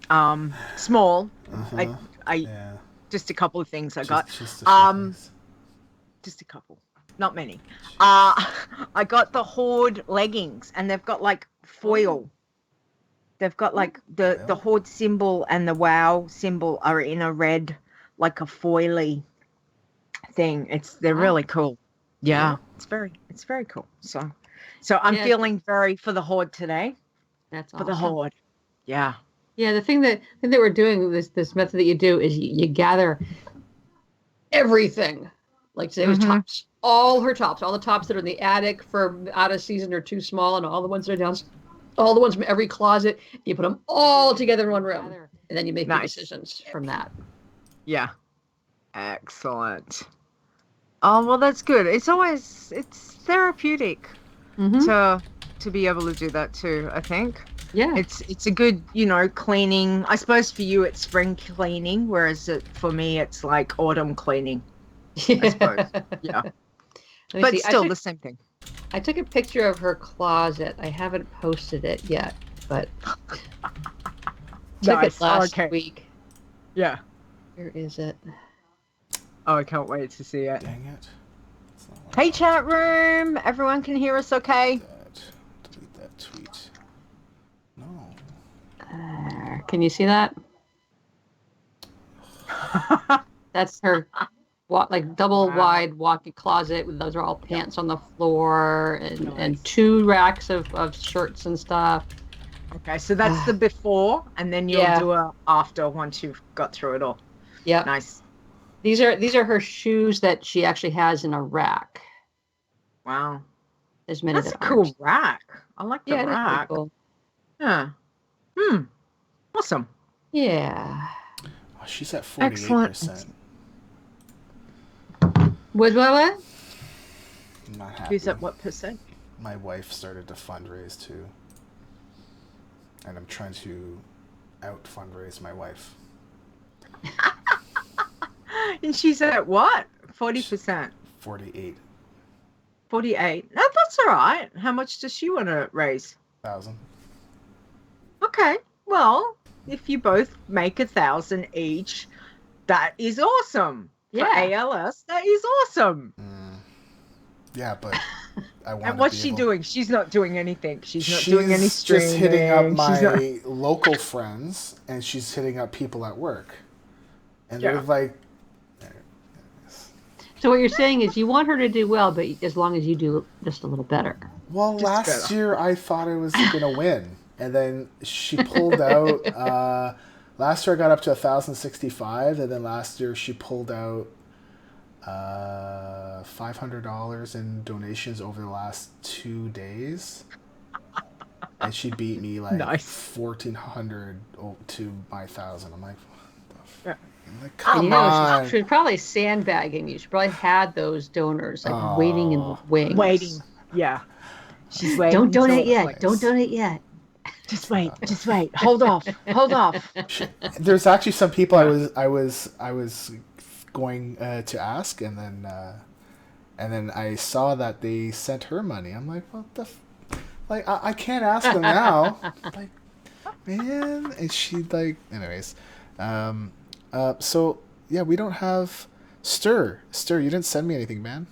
Small. I Uh-huh. I Yeah. just a couple of things I got. Just a few Um, things. just a couple, not many. Uh, Jeez. I got the Horde leggings, and they've got like foil. They've got like the Foil? Horde symbol and the WoW symbol are in a red, like a foily thing. They're Wow. really cool. Yeah, Cool. it's very cool. So I'm Yeah, feeling very for the Horde today. that's For the awesome. Horde. Yeah. Yeah, the thing that we're doing this method that you do is you gather everything. Like today was Mm-hmm. tops, all her tops, all the tops that are in the attic for out of season or too small, and all the ones that are down, all the ones from every closet. You put them all together in one room, and then you make your Nice. decisions from that. Yeah. Excellent. Oh, well, that's good. It's therapeutic Mm-hmm. to to be able to do that too, I think. Yeah. It's a good, cleaning. I suppose for you it's spring cleaning, whereas for me it's like autumn cleaning, I Yeah. suppose. Yeah. Let me But see. I still took the same thing. I took a picture of her closet. I haven't posted it yet, but took it Nice. last Okay. week. Yeah. Where is it? Oh, I can't wait to see it. Dang it. It's not what I Hey, wanted to chat do. room. Everyone can hear us Delete okay? that. Delete that tweet. No. Can you see that? That's her like double Wow. wide walk-in closet. Those are all Yep. pants on the floor and Nice. two racks of shirts and stuff. Okay, so that's the before, and then you'll Yeah. do a after once you've got through it all. Yep. Nice. These are her shoes that she actually has in a rack. Wow. There's many That's a that aren't. cool rack. I like the Yeah, it is pretty rack. cool. Yeah. Hmm. Awesome. Yeah. Oh, she's at Excellent. 48%. What? I'm not Who's happy. at what percent? My wife started to fundraise too, and I'm trying to out fundraise my wife. And she's at what? 40%. 48,000. 48. No, that's all right. How much does she want to raise? Okay. Well, if you both make 1,000 each, that is awesome. For Yeah. ALS, that is awesome. Yeah, but I And want to what's be she able. doing? She's not doing anything. She's not doing any She's just hitting up streaming. She's not. my local friends, and she's hitting up people at work, and they're Yeah. like, So what you're saying is you want her to do well, but as long as you do just a little better. "Well, Just last better. year I thought I was gonna win," and then she pulled out. Last year I got up to 1,065, and then last year she pulled out $500 in donations over the last 2 days, and she beat me like Nice. 1,400 to my 1,000. I'm like, Yeah. come Yeah, well, on. she's probably sandbagging you. She probably had those donors like waiting in the Oh, wings. Waiting. Yeah. She's Don't waiting until donate it's yet. like, Don't anyways. donate yet. just wait, just wait. Hold off. Hold off. There's actually some people Yeah. I was going to ask, and then I saw that they sent her money. I'm like, what the, like I can't ask them now. Like, man, and she like, anyways, um, so yeah, we don't have Stir. You didn't send me anything, man.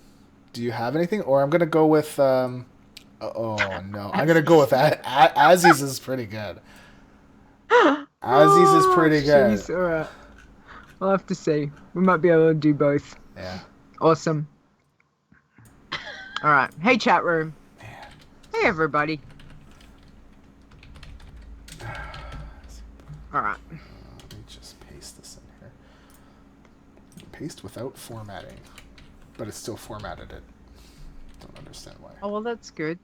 Do you have anything, or I'm gonna go with oh no, I'm gonna go with Aziz is pretty good. Aziz is Oh, pretty good. jeez. All right. We'll have to see. We might be able to do both. Yeah. Awesome. All right. Hey, chat room. Man. Hey, everybody. All right. Let me just paste this in here. Paste without formatting, but it still formatted it. Don't understand why. Oh, well, that's good.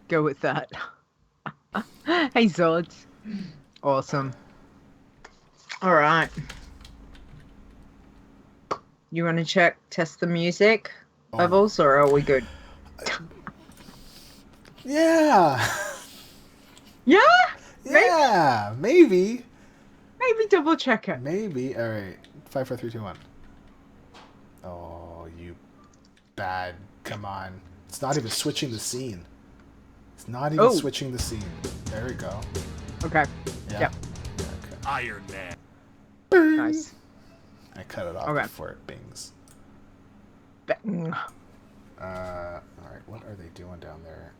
Go with that. Hey, Zods. Awesome. All right. You want to test the music levels, or are we good? Yeah. Yeah? Yeah. Maybe. Maybe double check it. Maybe. All right. 5, 4, 3, 2, 1. Oh, you bad. Come on. It's not even switching the scene. It's not even Oh. switching the scene. There we go. Okay. Yeah. Yep. Yeah, okay. Iron Man. Nice. I cut it off Okay. before it bings. Bang. Alright, what are they doing down there?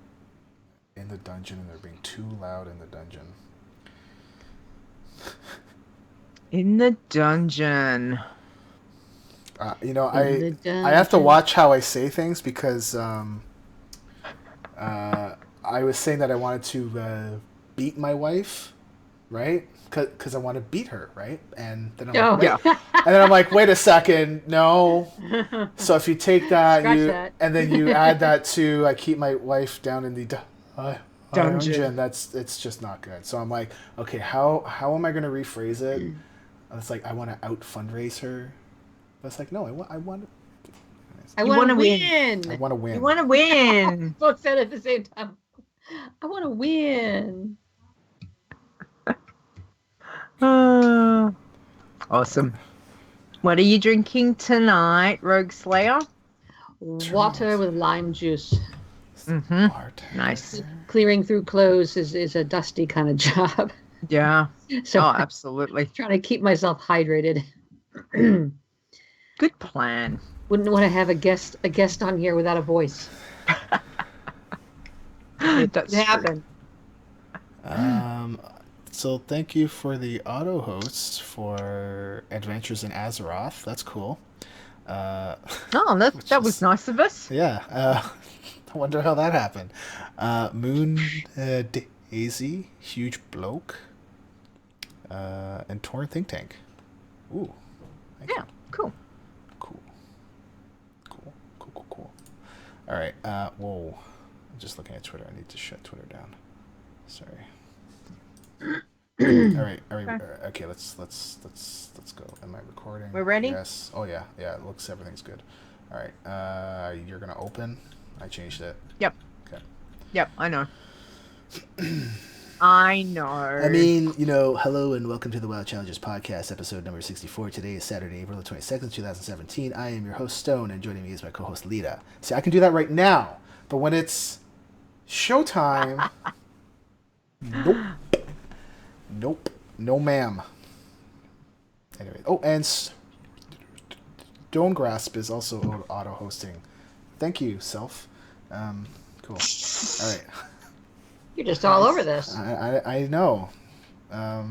In the dungeon, and they're being too loud in the dungeon. In the dungeon. You know, In the I have to dungeon. watch how I say things because I was saying that I wanted to beat my wife, right? Because I want to beat her, right? And then I'm Oh, like, wait, and then I'm like, wait a second, no. So if you take that, Scratch that. and then you add that to I keep my wife down in the dungeon. Dungeon. It's just not good. So I'm like, okay, how am I going to rephrase it? And it's like I want to out fundraise her. But it's like no, I want I You want to wanna win. win. I want to win. You want to win. Both said it at the same time. I want to win. Awesome. What are you drinking tonight, Rogue Slayer? Water with lime juice. Mm-hmm. Bartender. Nice. Clearing through clothes is a dusty kind of job. Yeah. So Oh, I'm absolutely. trying to keep myself hydrated. Good plan. Wouldn't want to have a guest on here without a voice. That's It happened. So thank you for the auto hosts for Adventures in Azeroth. That's cool. Oh, Which that is- was nice of us. Yeah. I wonder how that happened. Moon Daisy, Huge Bloke, and Torn Think Tank. Ooh. Thank you. Yeah, cool. Cool. All right. Whoa. I'm just looking at Twitter. I need to shut Twitter down. Sorry. All right. Okay. Let's go. Am I recording? We're ready? Yes. Oh yeah. Yeah. It looks everything's good. All right. You're gonna open. I changed it. Yep. Okay. Yep, I know. I know. I mean, you know, hello and welcome to the WoW Challenges podcast, episode number 64. Today is Saturday, April the 22nd, 2017. I am your host, Stone, and joining me is my co-host, Lita. See, I can do that right now, but when it's showtime, nope, no ma'am. Anyway, oh, and Stone Grasp is also auto-hosting. Thank you, self. Cool. All right. You're just all over this. I know. All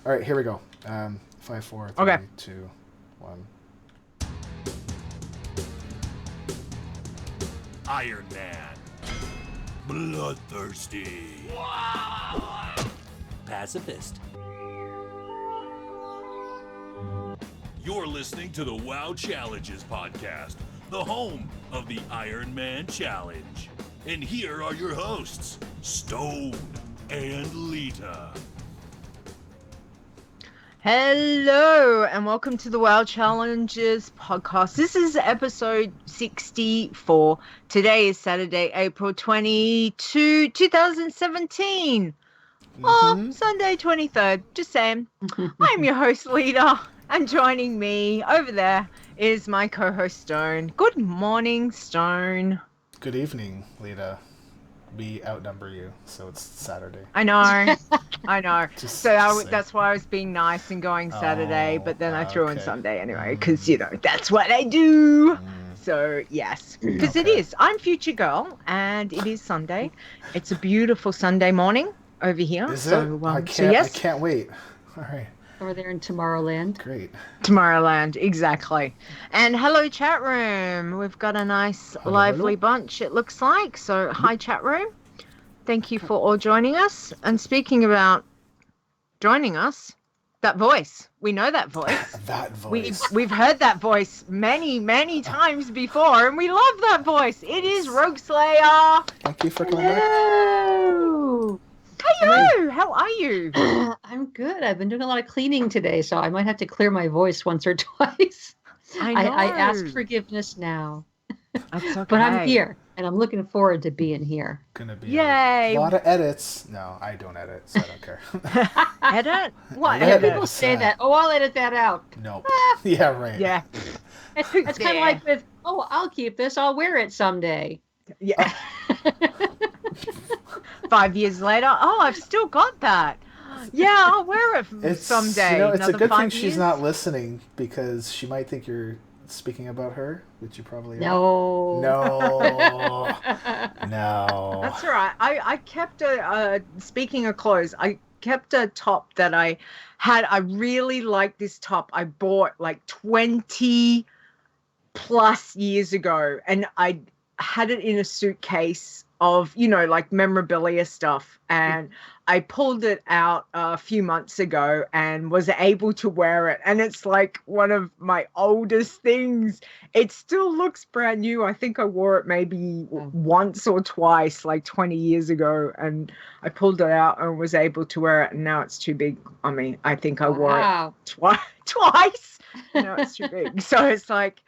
right, here we go. 5, 4, 3, Okay. 2, 1. Iron Man. Bloodthirsty. Pacifist. You're listening to the WoW Challenges podcast, the home of the Iron Man Challenge. And here are your hosts, Stone and Lita. Hello, and welcome to the WoW Challenges podcast. This is episode 64. Today is Saturday, April 22, 2017. Oh, Sunday 23rd. Just saying. I'm your host, Lita, and joining me over there is my co-host, Stone. Good morning, Stone. Good evening, Lita. We outnumber you, so it's Saturday. I know. I know. Just So saying. that's why I was being nice and going Saturday, but then I threw in okay. Sunday anyway, because, you know, that's what I do. So, yes, because it Okay. is. I'm Future Girl, and it is Sunday. It's a beautiful Sunday morning over here. Is so, it? I so yes, can't wait. All right, Over there in Tomorrowland. great. Tomorrowland, exactly. And hello, chat room. We've got a nice, Hello, lively hello. bunch, it looks like. So, hi, chat room. Thank you for all joining us. And speaking about joining us, that voice. We know that voice. That voice. We've heard that voice many times before, and we love that voice. It is Rogue Slayer. Thank you for coming back. Hello. Hello, how are you? I'm good. I've been doing a lot of cleaning today, so I might have to clear my voice once or twice. I ask forgiveness now. That's okay. But I'm here, and I'm looking forward to being here. Gonna be Yay. a lot of edits. No, I don't edit, so I don't care. Edit? What Yeah, edit? People say that. Oh, I'll edit that out. Nope. Yeah, right. Yeah. It's kind of like with, oh, I'll keep this. I'll wear it someday. Yeah. 5 years later, oh, I've still got that. Yeah, I'll wear it It's someday. it's a Another good thing 5 she's years. not listening because she might think you're speaking about her, which you probably are. No. No. No. That's all right. I kept speaking of clothes, I kept a top that I had. I really liked this top. I bought like 20 plus years ago, and I had it in a suitcase of, like memorabilia stuff. And I pulled it out a few months ago and was able to wear it. And it's like one of my oldest things. It still looks brand new. I think I wore it maybe once or twice, like 20 years ago. And I pulled it out and was able to wear it. And now it's too big. I mean, I think I wore it twice. Now it's too big. So it's like,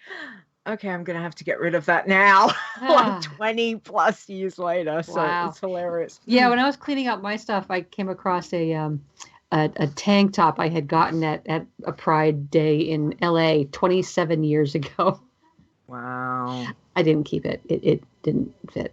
okay, I'm going to have to get rid of that now, like 20 plus years later. So it's hilarious. Yeah, when I was cleaning out my stuff, I came across a tank top I had gotten at a Pride Day in LA 27 years ago. Wow. I didn't keep it. It didn't fit.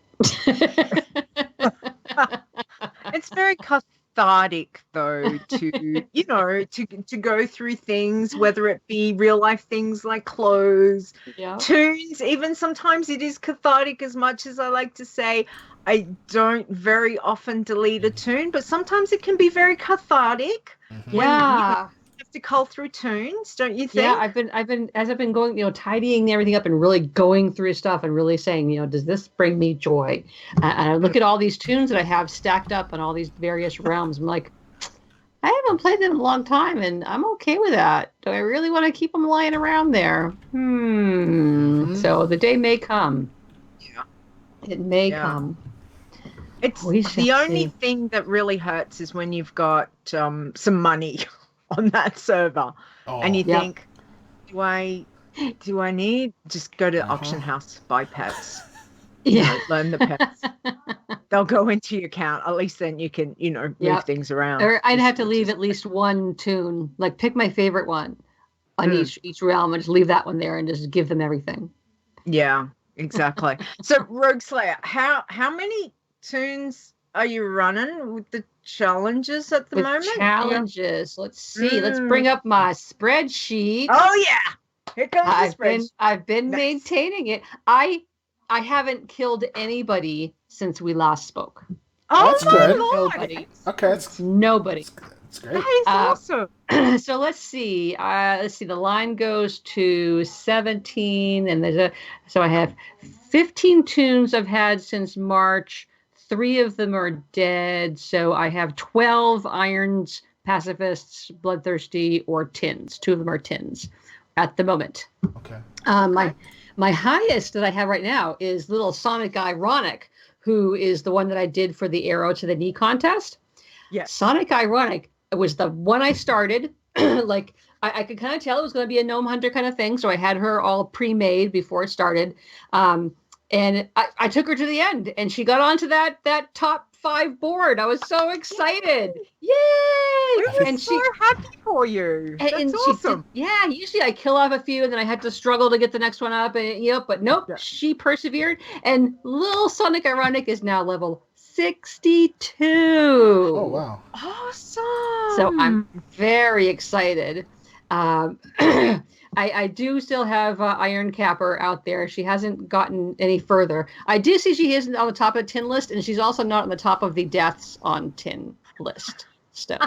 It's very cathartic, though, to to go through things, whether it be real life things like clothes, tunes. Even sometimes it is cathartic. As much as I like to say, I don't very often delete a tune, but sometimes it can be very cathartic. When you have to cull through tunes, don't you think? Yeah, I've been going, tidying everything up and really going through stuff and really saying, does this bring me joy? And I look at all these tunes that I have stacked up in all these various realms. I'm like, I haven't played them in a long time, and I'm okay with that. Do I really want to keep them lying around there? So the day may come. Yeah, it may come. It's the only thing that really hurts is when you've got some money on that server, and you think, do I need just go to the auction house, buy pets, learn the pets. They'll go into your account. At least then you can move things around. Or I'd have to leave at least one tune, like pick my favorite one on each realm and just leave that one there and just give them everything. Yeah, exactly. So Rogue Slayer, how many tunes are you running with the challenges at the moment? Challenges. Let's see. Let's bring up my spreadsheet. Oh yeah. Here comes the spreadsheet. I've been maintaining it. I haven't killed anybody since we last spoke. Oh, that's good. Nobody. Okay, that's nobody. That's great. That is awesome. So let's see. The line goes to 17, and so I have 15 tunes I've had since March. 3 of them are dead. So I have 12 irons, pacifists, bloodthirsty, or tins. 2 of them are tins at the moment. Okay. My highest that I have right now is little Sonic Ironic, who is the one that I did for the Arrow to the Knee contest. Yeah. Sonic Ironic was the one I started. Like I could kind of tell it was going to be a gnome hunter kind of thing. So I had her all pre-made before it started. And I took her to the end, and she got onto that top 5 board. I was so excited. Yay! I'm so happy for you. That's awesome. Usually I kill off a few, and then I had to struggle to get the next one up. And but nope, she persevered. And little Sonic Ironic is now level 62. Oh, wow. Awesome. So I'm very excited. I do still have Iron Capper out there. She hasn't gotten any further. I do see she isn't on the top of the tin list, and she's also not on the top of the deaths on tin list. So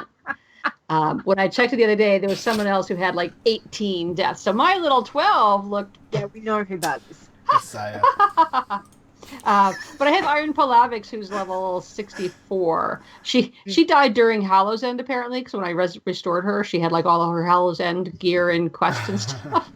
when I checked it the other day, there was someone else who had like 18 deaths. So my little 12 looked... Yeah, we know who that is. Messiah. But I have Iron Palavix, who's level 64. She died during Hallow's End, apparently, because when I restored her, she had like all of her Hallow's End gear and quests and stuff.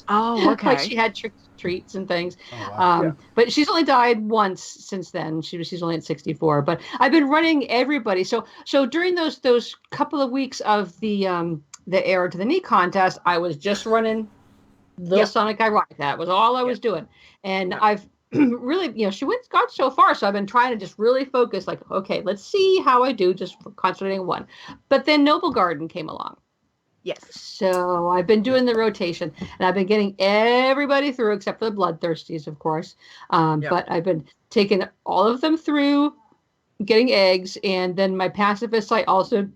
Oh, okay. Like she had treats and things. Oh, wow. But she's only died once since then. She's only at 64. But I've been running everybody. So during those couple of weeks of the Arrow to the Knee contest, I was just running the Sonic Ironic. That was all I was doing. And I've really, she got so far. So I've been trying to just really focus, like, okay, let's see how I do, just concentrating on one. But then Noble Garden came along. Yes. So I've been doing the rotation, and I've been getting everybody through except for the Bloodthirsties, of course. But I've been taking all of them through, getting eggs, and then my pacifists I also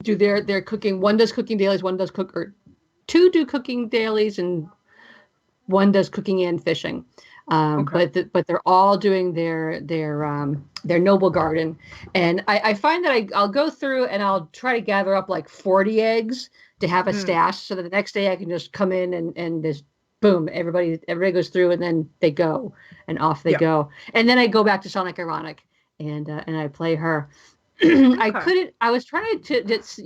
do their cooking. One does cooking dailies, one does or two do cooking dailies, and one does cooking and fishing. But they're all doing their noble garden, and I find that I'll go through and I'll try to gather up like 40 eggs to have a stash, so that the next day I can just come in and just boom, everybody goes through, and then they go and off they go, and then I go back to Sonic Ironic and I play her. I was trying to just,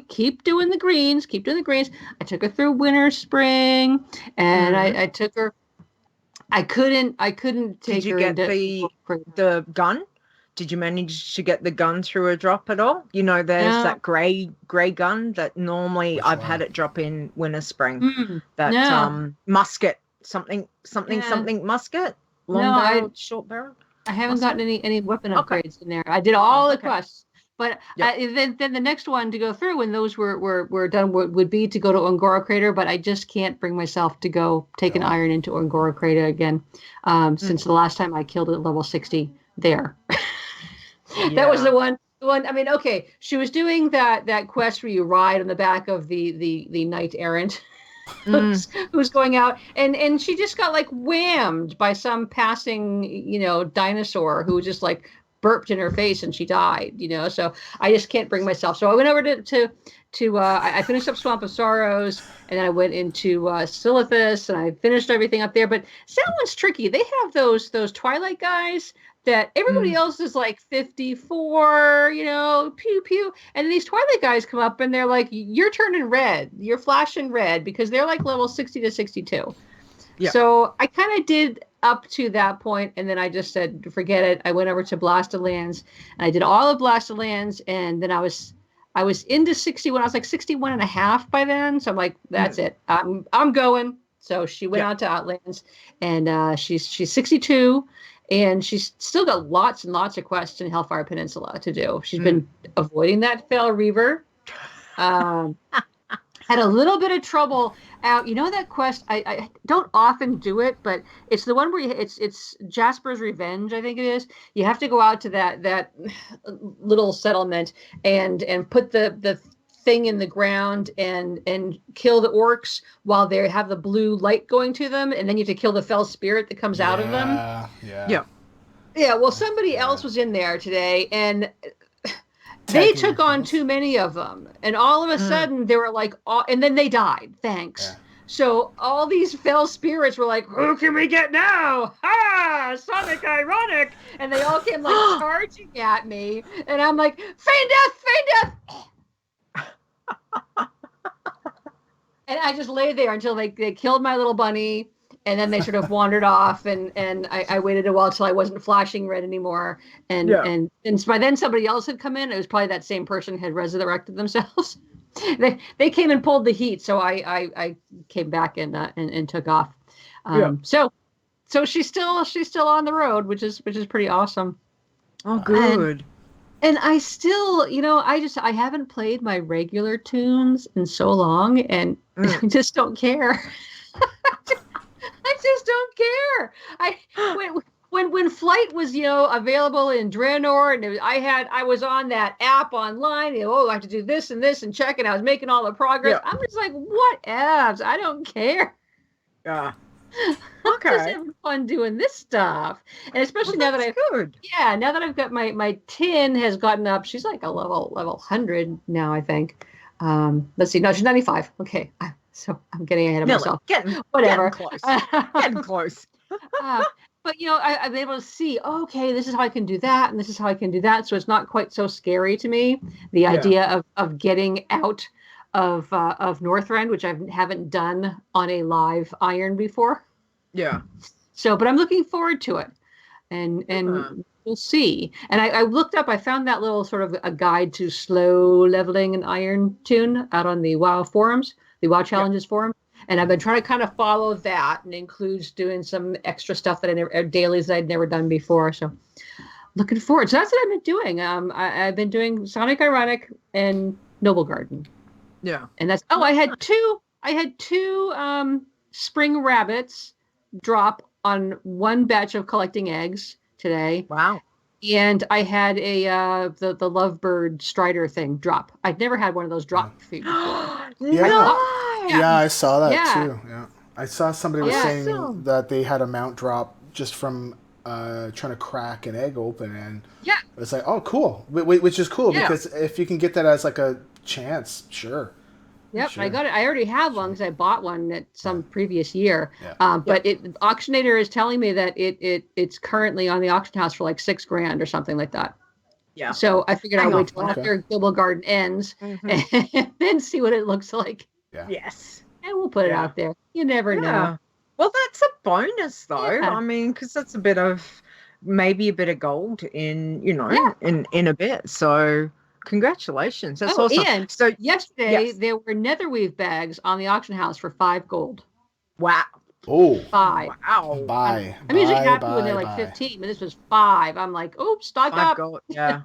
keep doing the greens. I took her through winter, spring, and I took her. I couldn't take her Did into you get the gun? Did you manage to get the gun through a drop at all? There's that gray gun that normally Which I've one? had it drop in winter, spring. That musket, something musket, long barrel, short barrel. I haven't gotten any weapon upgrades in there. I did Oh, all the quests, but then the next one to go through when those were done would be to go to Ongoro Crater, but I just can't bring myself to go take an iron into Ongoro Crater again, since the last time I killed it at level 60 there. That was the one. I mean, okay, she was doing that quest where you ride on the back of the knight errant. Who's going out, and she just got like whammed by some passing dinosaur who just like burped in her face and she died, so I just can't bring myself. So I went over to I finished up Swamp of Sorrows, and then I went into Silithus, and I finished everything up there. But that one's tricky. They have those Twilight guys that everybody else is like 54, pew pew, and these Twilight guys come up and they're like, you're turning red, you're flashing red, because they're like level 60 to 62. So I kind of did up to that point, and then I just said forget it. I went over to Blasted Lands, and I did all of Blasted Lands, and then I was into 61. I was like 61 and a half by then, so I'm like, that's it, I'm going. So she went out to Outlands, and she's 62. And she's still got lots and lots of quests in Hellfire Peninsula to do. She's been avoiding that Fel Reaver. Had a little bit of trouble out. That quest, I don't often do it, but it's the one where it's Jasper's Revenge, I think it is. You have to go out to that little settlement and put the thing in the ground and kill the orcs while they have the blue light going to them, and then you have to kill the fell spirit that comes out of them. Well, somebody else was in there today, and they took on too many of them, and all of a sudden they were like, and then they died. Thanks. So all these fell spirits were like, who can we get now? Ha! Sonic Ironic! And they all came like charging at me, and I'm like, feign death! And I just lay there until they killed my little bunny, and then they sort of wandered off, and I waited a while till I wasn't flashing red anymore, and by then somebody else had come in. It was probably that same person had resurrected themselves. They came and pulled the heat, so I came back and took off. So she's still on the road, which is pretty awesome. Oh, good. And I still, I haven't played my regular tunes in so long, and I just don't care. I just don't care. When Flight was, available in Draenor, and I was on that app online. I have to do this and this and check, and I was making all the progress. I'm just like, what apps? I don't care. Yeah. Okay. I'm just having fun doing this stuff, and especially now that now that I've got my tin has gotten up. She's like a level 100 now, I think. Let's see. No, she's 95. Okay, so I'm getting ahead of myself. Whatever. Getting close. But I've been able to see. Okay, this is how I can do that, and this is how I can do that. So it's not quite so scary to me. The idea of getting out of Northrend, which I haven't done on a live iron before. Yeah. So, but I'm looking forward to it, and we'll see. And I looked up. I found that little sort of a guide to slow leveling an iron tune out on the WoW forums, the WoW Challenges forum. And I've been trying to kind of follow that, and includes doing some extra stuff that dailies that I'd never done before. So, looking forward. So that's what I've been doing. I've been doing Sonic Ironic and Noble Garden. Yeah. And that's I had two spring rabbits drop on one batch of collecting eggs today. Wow. And I had the Lovebird Strider thing drop. I'd never had one of those drop before. Yeah. Yeah, I Nice. saw that Yeah. too. Yeah, I saw somebody was saying Awesome. that they had a mount drop just from trying to crack an egg open, and Yeah. it's like, oh, cool, which is cool Yeah. because if you can get that as like a chance, sure. Yep, Sure. I got it. I already have one because I bought one at some previous year. Yeah. But auctionator is telling me that it's currently on the auction house for like $6,000 or something like that. Yeah. So I figured Hang I'll on. wait till after Global Garden ends Mhm. and then see what it looks like. Yeah. Yes. And we'll put it Yeah. out there. You never know. Yeah. Well, that's a bonus, though. Yeah. I mean, because that's maybe a bit of gold in, Yeah. in a bit. So, congratulations. That's Oh, awesome. and So, yesterday yes. there were netherweave bags on the auction house for $5. Wow. Oh, 5. Wow. I'm usually happy when they're like 15, but this was 5. I'm like, oops, stock up. Gold. Yeah.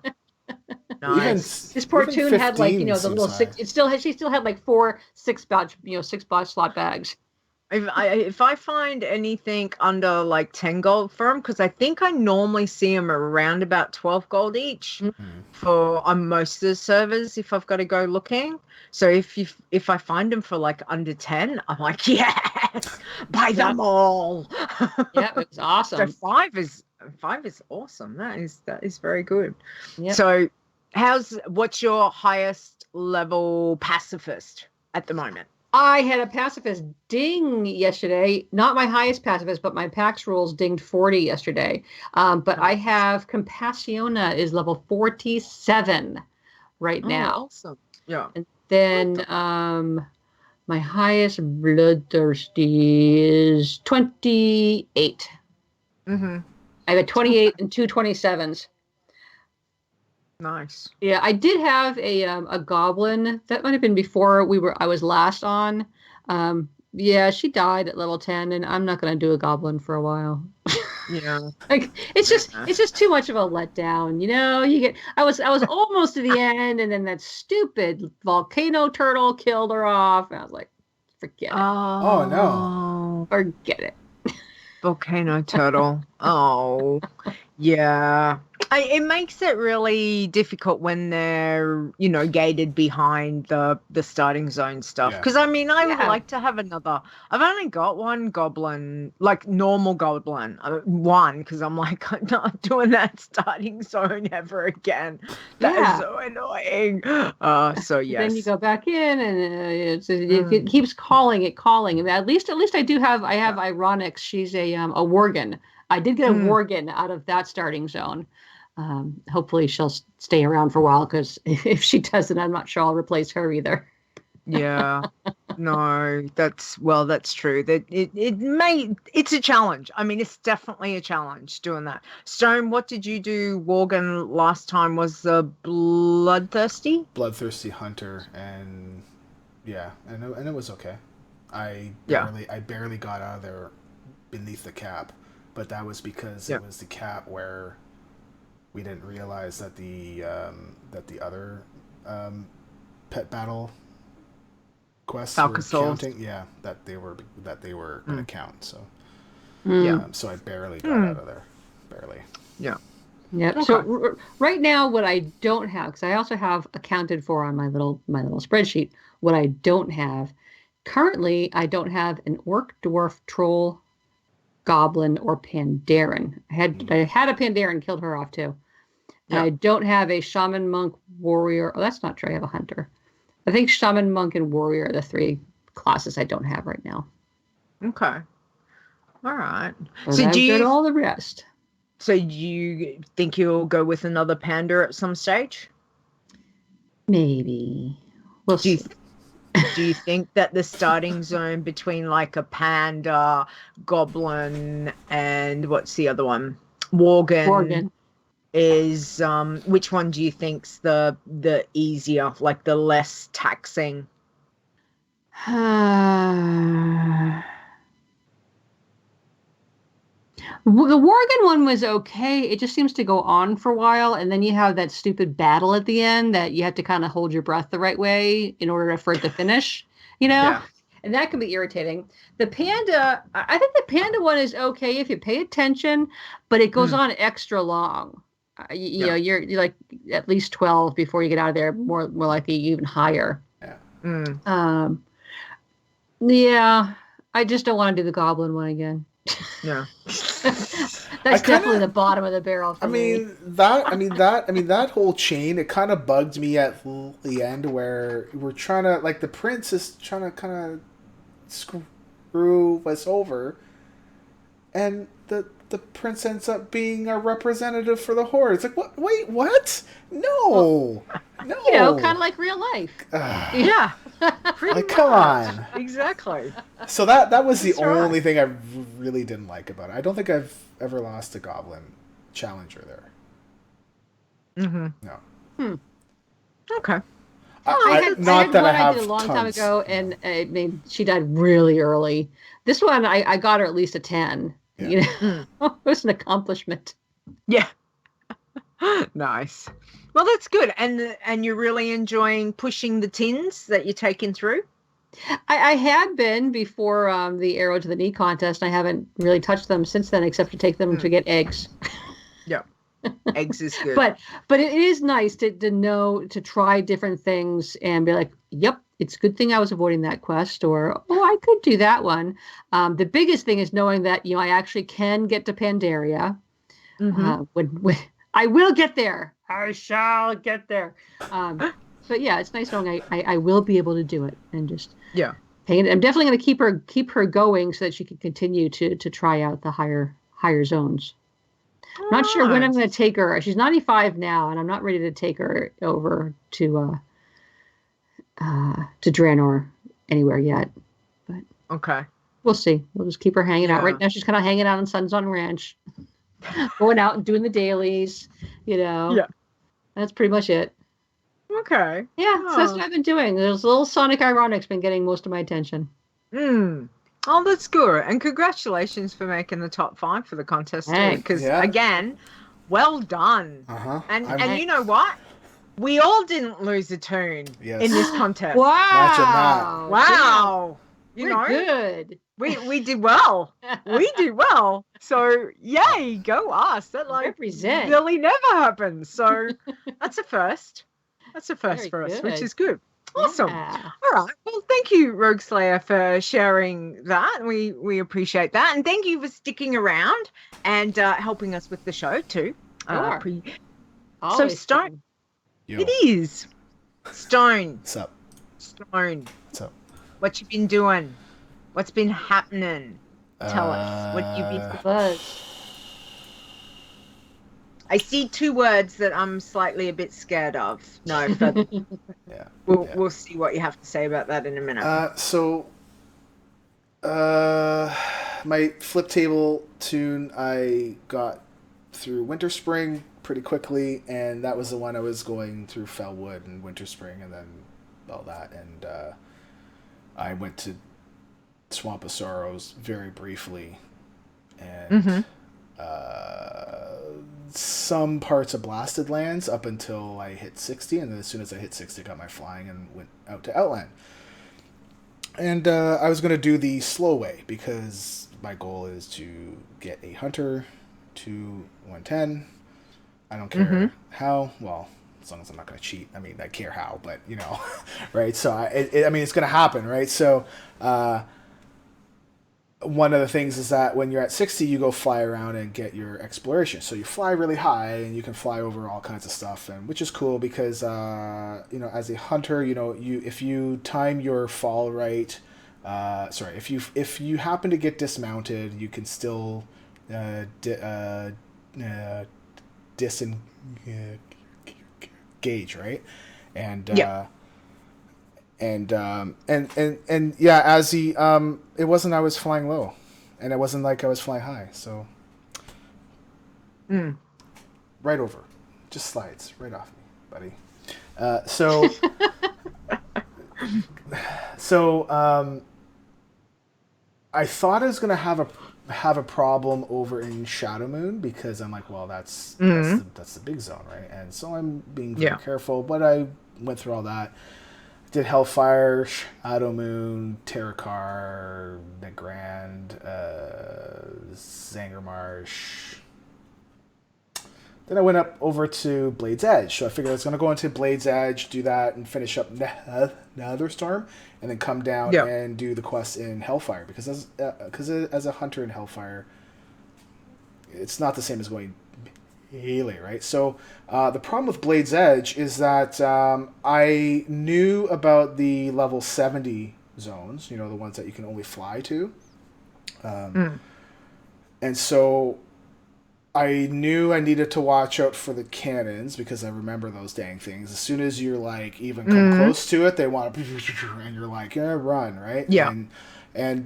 even Nice. This poor even tune had like, 15 the seems little high. 6. She still had like 6 slot bags. If I find anything under like 10 gold for them, because I think I normally see them around about 12 gold each for on most of the servers if I've got to go looking. So if I find them for like under 10, I'm like, yes, buy them all. Yeah, it was So awesome. five is awesome. That is very good. Yep. So what's your highest level pacifist at the moment? I had a pacifist ding yesterday. Not my highest pacifist, but my Pax rules dinged 40 yesterday. But I have Compassionia is level 47 right now. Awesome. Yeah. And then my highest bloodthirsty is 28. Mm-hmm. I have a 28 and two 27s. Nice. Yeah, I did have a goblin. That might have been before I was last on. Yeah, she died at level 10, and I'm not gonna do a goblin for a while. Yeah. Like it's just too much of a letdown, I was almost to the end, and then that stupid volcano turtle killed her off, and I was like, forget it. Oh, no. Forget it. Volcano turtle. Oh, yeah. It makes it really difficult when they're, gated behind the starting zone stuff. Yeah. Because, I mean, I would Yeah. like to have another. I've only got one goblin, like normal goblin, one, because I'm like, I'm not doing that starting zone ever again. That is so annoying. So, yes. Then you go back in, and it keeps calling. And at least I have Ironics. She's a Worgen. I did get a Worgen out of that starting zone. Hopefully she'll stay around for a while, because if she doesn't, I'm not sure I'll replace her either. Yeah. No, that's true. That it's a challenge. I mean, it's definitely a challenge doing that. Stone, what did you do? Worgen last time was the bloodthirsty hunter, and and it was okay. I barely got out of there beneath the cap, but that was because it was the cap where we didn't realize that the other pet battle quests were counting. Yeah, that they were going to count. So so I barely got out of there. Barely. Yeah. Yep. Okay. So right now, what I don't have, because I also have accounted for on my little spreadsheet, what I don't have currently, I don't have an orc, dwarf, troll, goblin, or Pandaren. I had a Pandaren, killed her off too. And I don't have a shaman, monk, warrior. Oh, that's not true. I have a hunter. I think shaman, monk, and warrior are the 3 classes I don't have right now. Okay. All right. So do you all the rest? So do you think you'll go with another panda at some stage? Maybe. We'll see. Do you think that the starting zone between like a panda, goblin, and what's the other one? Worgen. Is which one do you think's the easier, like the less taxing? The Worgen one was okay. It just seems to go on for a while, and then you have that stupid battle at the end that you have to kind of hold your breath the right way in order for it to finish, Yeah. And that can be irritating. The panda, I think the panda one is okay if you pay attention, but it goes on extra long. you know, you're like at least 12 before you get out of there. More likely even higher. Yeah. Yeah. I just don't want to do the goblin one again. Yeah. That's definitely the bottom of the barrel for me. That whole chain, it kind of bugged me at the end where we're trying to, like, the prince is trying to kind of screw us over, and the prince ends up being a representative for the horde. It's like, what? Wait, what? No, no. You know, kind of like real life. Yeah. Like, come on. Exactly. So that was the That's right. only thing I really didn't like about it. I don't think I've ever lost a goblin challenger there. No. Okay. I had one I did a long time ago, and I mean, she died really early. This one, I got her at least a 10. Yeah. You know, it was an accomplishment. Yeah. Nice. Well, that's good. And you're really enjoying pushing the tins that you're taking through? I had been before the Arrow to the Knee contest. I haven't really touched them since then, except to take them to get eggs. Yeah. Eggs is good. But it is nice to know, to try different things and be like, yep, it's a good thing I was avoiding that quest, or, oh, I could do that one. The biggest thing is knowing that, you know, I actually can get to Pandaria. When I will get there. I shall get there. But yeah, it's nice knowing I will be able to do it, and just I'm definitely going to keep her going so that she can continue to try out the higher zones. Not sure when I'm going to take her. She's 95 now, and I'm not ready to take her over to Draenor anywhere yet. But okay, we'll see. We'll just keep her hanging out. Right now, she's kind of hanging out on Sunsun Ranch, going out and doing the dailies. You know, that's pretty much it. Okay. Yeah, so that's what I've been doing. There's little Sonic Ironics been getting most of my attention. Oh, that's good. And congratulations for making the top 5 for the contest too. Because again, well done. And you know what? We all didn't lose a tune in this contest. Wow. Wow. You know, good. We did well. We did well. So yay, go us. That represent. really never happens. So that's a first. That's a first for us, which is good. Awesome. Yeah. All right. Well, thank you, Rogue Slayer, for sharing that. We appreciate that. And thank you for sticking around and helping us with the show too. Sure. So Stone. Yo. It is. Stone. What's up? Stone. What's up? What you been doing? What's been happening? Tell us. What you've been Buzz. I see 2 words that I'm slightly a bit scared of. No, but we'll see what you have to say about that in a minute. So my flip table tune I got through Winter Spring pretty quickly, and that was the one I was going through Fellwood and Winter Spring and then all that, and I went to Swamp of Sorrows very briefly, and some parts of Blasted Lands up until I hit 60, and then as soon as I hit 60, I got my flying and went out to Outland. And I was going to do the slow way, because my goal is to get a Hunter to 110. I don't care how. Well, as long as I'm not going to cheat. I mean, I care how, but, you know, right? So, I mean, it's going to happen, right? So, one of the things is that when you're at 60, you go fly around and get your exploration. So you fly really high, and you can fly over all kinds of stuff, and which is cool because you know, as a hunter, you know, if you time your fall right, if you happen to get dismounted, you can still disengage, right? And And yeah, as he it wasn't I was flying low, and it wasn't like I was flying high, so right over, just slides right off me, buddy. I thought I was gonna have a problem over in Shadow Moon, because I'm like, well, that's the big zone, right? And so I'm being very careful, but I went through all that. Did Hellfire, Shadow Moon, Terrakar, Negrand, Zangarmarsh, Then I went up over to Blade's Edge. So I figured I was going to go into Blade's Edge, do that, and finish up Netherstorm, and then come down and do the quest in Hellfire. Because as a hunter in Hellfire, it's not the same as going melee, right? So the problem with Blade's Edge is that I knew about the level 70 zones, the ones that you can only fly to. And so I knew I needed to watch out for the cannons because I remember those dang things. As soon as you're like even come close to it, they want to, and you're like, yeah, run, right? Yeah. And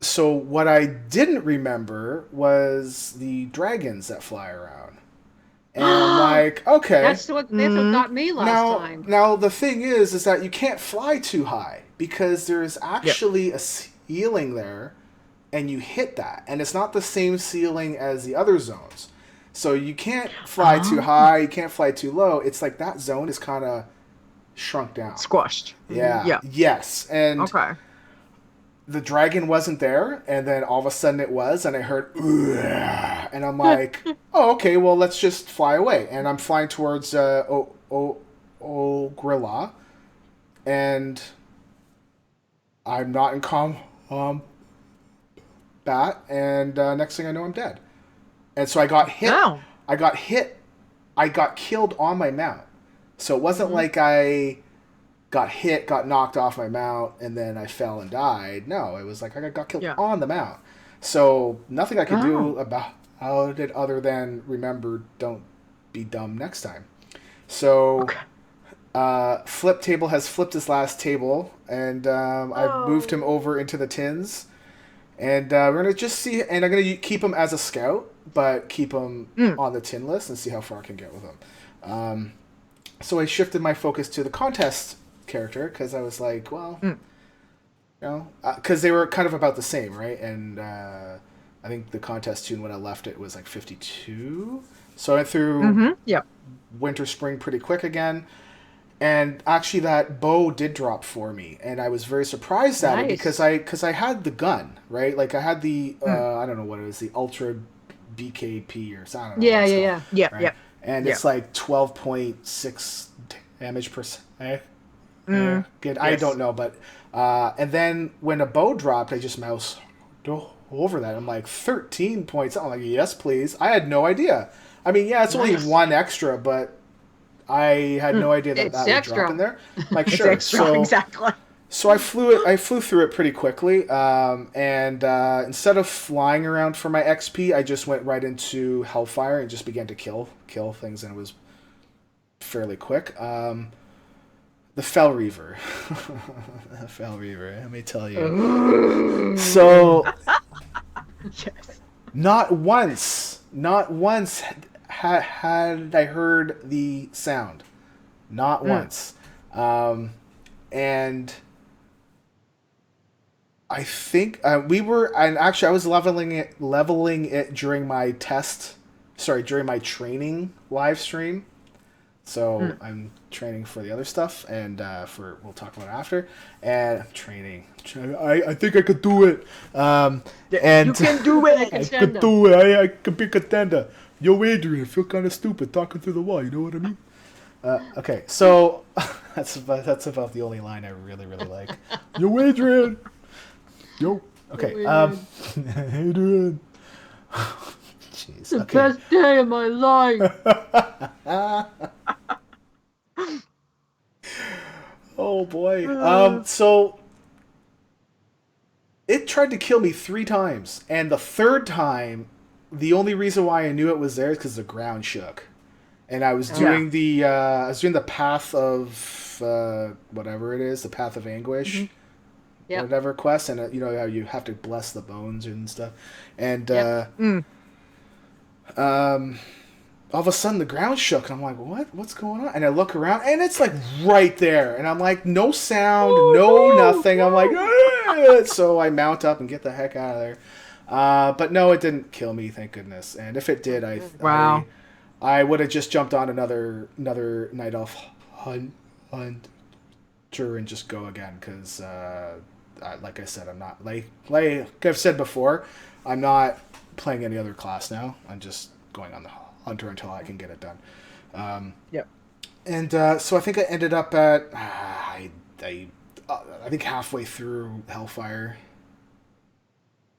so what I didn't remember was the dragons that fly around. And I'm like, okay. That's what got me last time. Now the thing is that you can't fly too high because there's actually a ceiling there. And you hit that. And it's not the same ceiling as the other zones. So you can't fly too high, you can't fly too low. It's like that zone is kind of shrunk down. Squashed. Yeah. Yes. And the dragon wasn't there. And then all of a sudden it was. And I heard, ugh, and I'm like, oh, okay, well, let's just fly away. And I'm flying towards Grilla. And I'm not in bat, and next thing I know, I'm dead. And so I got hit. Oh. I got killed on my mount. So it wasn't like I got hit, got knocked off my mount, and then I fell and died. No, it was like I got killed on the mount. So nothing I could do about it other than remember, don't be dumb next time. So Flip Table has flipped his last table, and I've moved him over into the tins. And we're going to just see, and I'm going to keep him as a scout, but keep him on the tin list and see how far I can get with him. So I shifted my focus to the contest character, because I was like, well, because they were kind of about the same, right? And I think the contest tune when I left it was like 52. So I went through winter, spring pretty quick again. And actually, that bow did drop for me, and I was very surprised at it because I had the gun, right? Like I had the I don't know what it was, the Ultra BKP or something. Yeah. And it's like 12.6 damage per second. Good. I don't know, but and then when a bow dropped, I just moused over that. I'm like 13 points. I'm like, yes, please. I had no idea. I mean, yeah, it's only one extra, but I had no idea that would drop in there. Like, sure. Extra, exactly. So I flew through it pretty quickly, and instead of flying around for my XP, I just went right into Hellfire and just began to kill things, and it was fairly quick. The Fell Reaver. The Fell Reaver, let me tell you. So, not once had I heard the sound. Not once. And I think and actually I was leveling it during my during my training live stream. So I'm training for the other stuff, and we'll talk about it after. And I'm training. I think I could do it. And you can do it. I could do it. I could be a contender. Yo, Adrian, I feel kind of stupid talking through the wall. You know what I mean? Okay, so that's about the only line I really, really like. Yo, Adrian. Yo. Okay. Adrian. Jeez. The best day of my life. Oh boy. So it tried to kill me 3 times, and the third time, the only reason why I knew it was there is because the ground shook, and I was doing the path of whatever it is, the path of anguish, whatever quest, and you know how you have to bless the bones and stuff, and all of a sudden the ground shook, and I'm like, what's going on? And I look around, and it's like right there, and I'm like, no sound, nothing. I'm like, ah! So I mount up and get the heck out of there. But no, it didn't kill me, thank goodness. And if it did, I would have just jumped on another night elf hunter and just go again, because like I said, I'm not like I've said before, I'm not playing any other class now. I'm just going on the hunter until I can get it done. Yep. And so I think I ended up at I think halfway through Hellfire.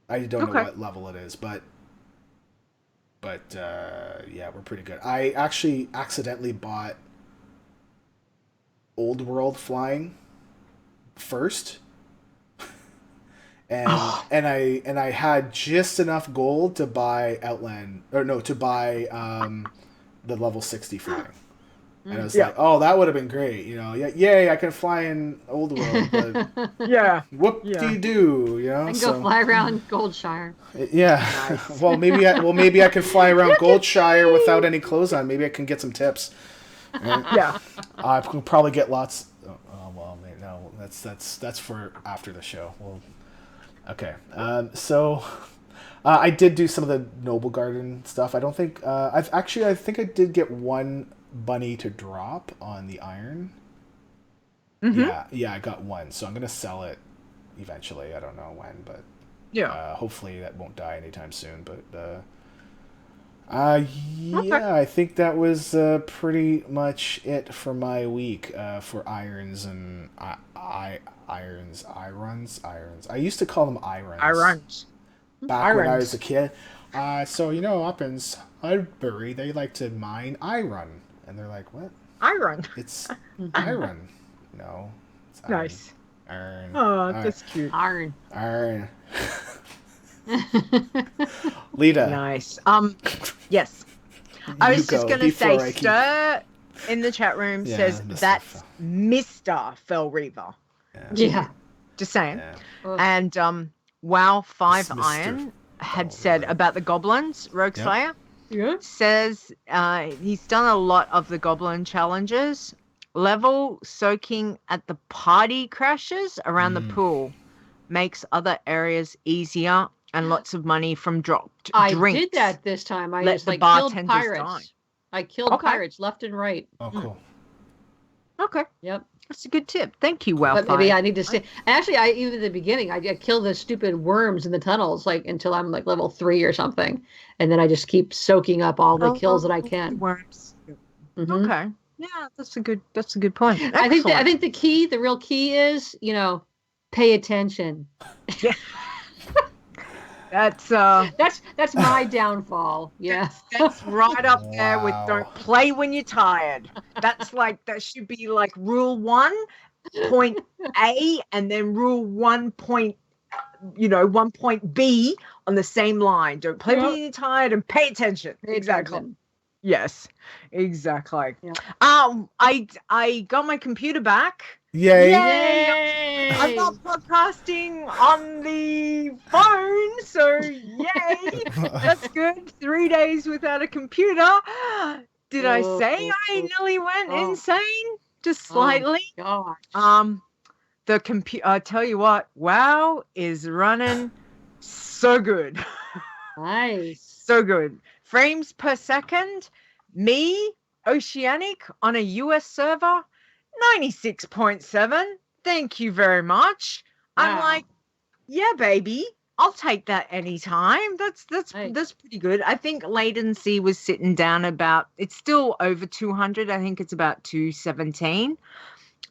I don't know what level it is, but yeah, we're pretty good. I actually accidentally bought Old World Flying first, and I had just enough gold to buy the level 60 flying. And I was like, oh, that would have been great, yay, I can fly in Old World, but whoop-de-doo, I can go fly around Goldshire. Yeah. Nice. well, maybe I can fly around Goldshire without any clothes on. Maybe I can get some tips. Right? Yeah. I can probably get lots. Oh well, no, that's for after the show. Well, okay. So I did do some of the Noble Garden stuff. I don't think I think I did get one bunny to drop on the iron. Mm-hmm. Yeah, I got one. So I'm gonna sell it eventually. I don't know when, but hopefully that won't die anytime soon. But I think that was pretty much it for my week for irons and irons. I used to call them irons. Irons. Back when I was a kid. So up in Sudbury, they like to mine iron, and they're like, "What? Iron. It's iron." No, it's iron. Nice. Iron. Oh, that's cute. Iron. Lita. Nice. Yes. I was just gonna say, Stir in the chat room says that's Mr. Fell Reaver. Yeah. Just saying. Yeah. And WoW 5 Iron had said about the goblins, Rogue Slayer. Yeah. Says he's done a lot of the goblin challenges. Level soaking at the party crashes around the pool makes other areas easier and lots of money from dropped drinks. I did that this time. I just killed pirates. Die. I killed pirates left and right. Oh, cool. Okay. Yep. That's a good tip. Thank you, But maybe I need to stay. Actually, even at the beginning, I killed the stupid worms in the tunnels, until I'm level 3 or something, and then I just keep soaking up all the kills that I can. Worms. Mm-hmm. Okay. Yeah, that's a good point. I think the real key is, pay attention. Yeah. That's my downfall. Yeah. That's right up there with don't play when you're tired. That should be rule 1, point A, and then rule 1 point, 1 point B on the same line. Don't play when you're tired and pay attention. Exactly. Yes, exactly. Yeah. I got my computer back. Yay! I'm not podcasting on the phone, so yay! That's good. 3 days without a computer. Did I say I nearly went insane? Just slightly. Oh, gosh. The computer. I tell you what, WoW is running so good. Nice. So good. Frames per second. Me, Oceanic, on a US server, 96.7. Thank you very much. Wow. I'm like, yeah, baby, I'll take that anytime. That's pretty good. I think latency was sitting down it's still over 200. I think it's about 217.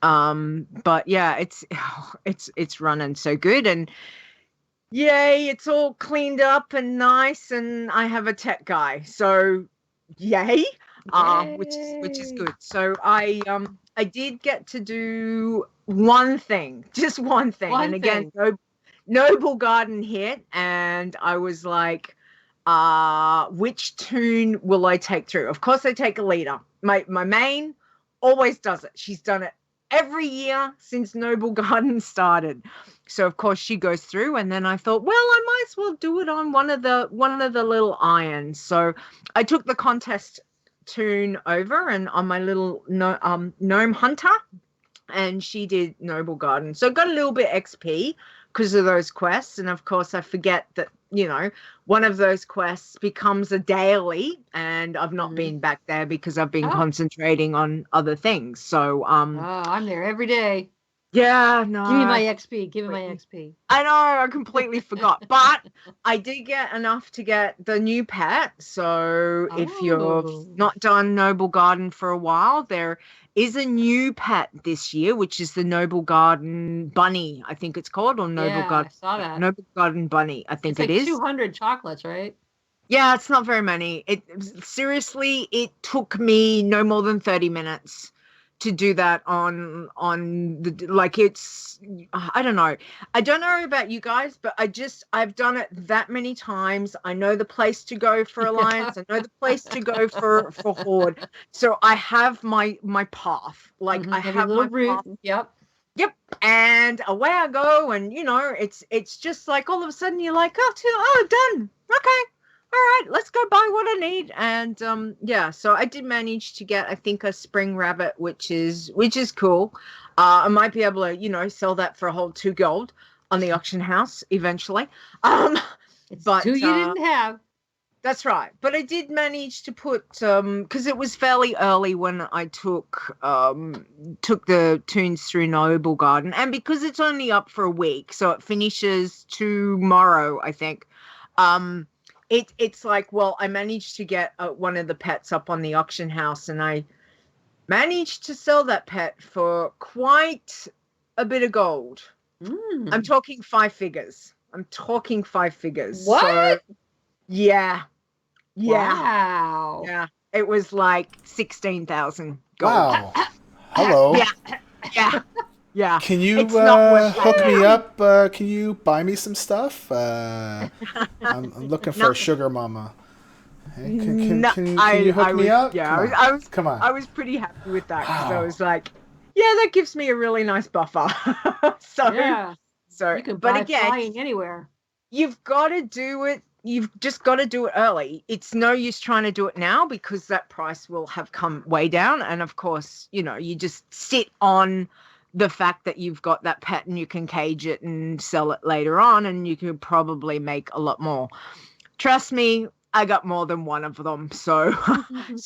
But yeah, it's running so good, and yay, it's all cleaned up and nice, and I have a tech guy, so yay. Which is good. So I did get to do one thing, just one thing. And again, Noble Garden hit, and I was like, which tune will I take through? Of course I take a leader. My main always does it. She's done it every year since Noble Garden started. So of course she goes through, and then I thought, well, I might as well do it on one of the little irons. So I took the contest tune over and on my little gnome hunter, and she did Noble Garden. So got a little bit XP because of those quests, and of course I forget that one of those quests becomes a daily, and I've not been back there because I've been concentrating on other things. So I'm there every day. Yeah, no. Give me my XP. Give me my XP. I know, I completely forgot. But I did get enough to get the new pet. So if you've not done Noble Garden for a while, there is a new pet this year, which is the Noble Garden Bunny, I think it's called, or Noble Garden. I saw that. Noble Garden Bunny, I think it's it like is. 200 chocolates, right? Yeah, it's not very many. Seriously, it took me no more than 30 minutes to do that on the, like, it's, I don't know. I don't know about you guys, but I've done it that many times. I know the place to go for Alliance. I know the place to go for Horde. So I have my path. Like, I have little my route. path. Yep. And away I go. And, it's just like all of a sudden you're like, oh, done. Okay. All right, let's go buy what I need. And so I did manage to get, I think, a spring rabbit, which is cool. I might be able to, sell that for a whole 2 gold on the auction house eventually. It's but 2 you didn't have. That's right. But I did manage to put, because it was fairly early when I took the tunes through Noble Garden, and because it's only up for a week, so it finishes tomorrow, I think. It's like, well, I managed to get one of the pets up on the auction house, and I managed to sell that pet for quite a bit of gold. I'm talking 5 figures. What? So, yeah. Wow. Yeah. It was like 16,000 gold. Wow. Hello. Yeah. Can you It's not hook me up? Can you buy me some stuff? I'm looking for a sugar mama. Hey, can you hook me up? Yeah, Come on. I was pretty happy with that because I was like, yeah, that gives me a really nice buffer. So you can buy flying anywhere. You've got to do it. You've just got to do it early. It's no use trying to do it now because that price will have come way down. And of course, you just sit on the fact that you've got that pet and you can cage it and sell it later on, and you could probably make a lot more. Trust me, I got more than one of them. So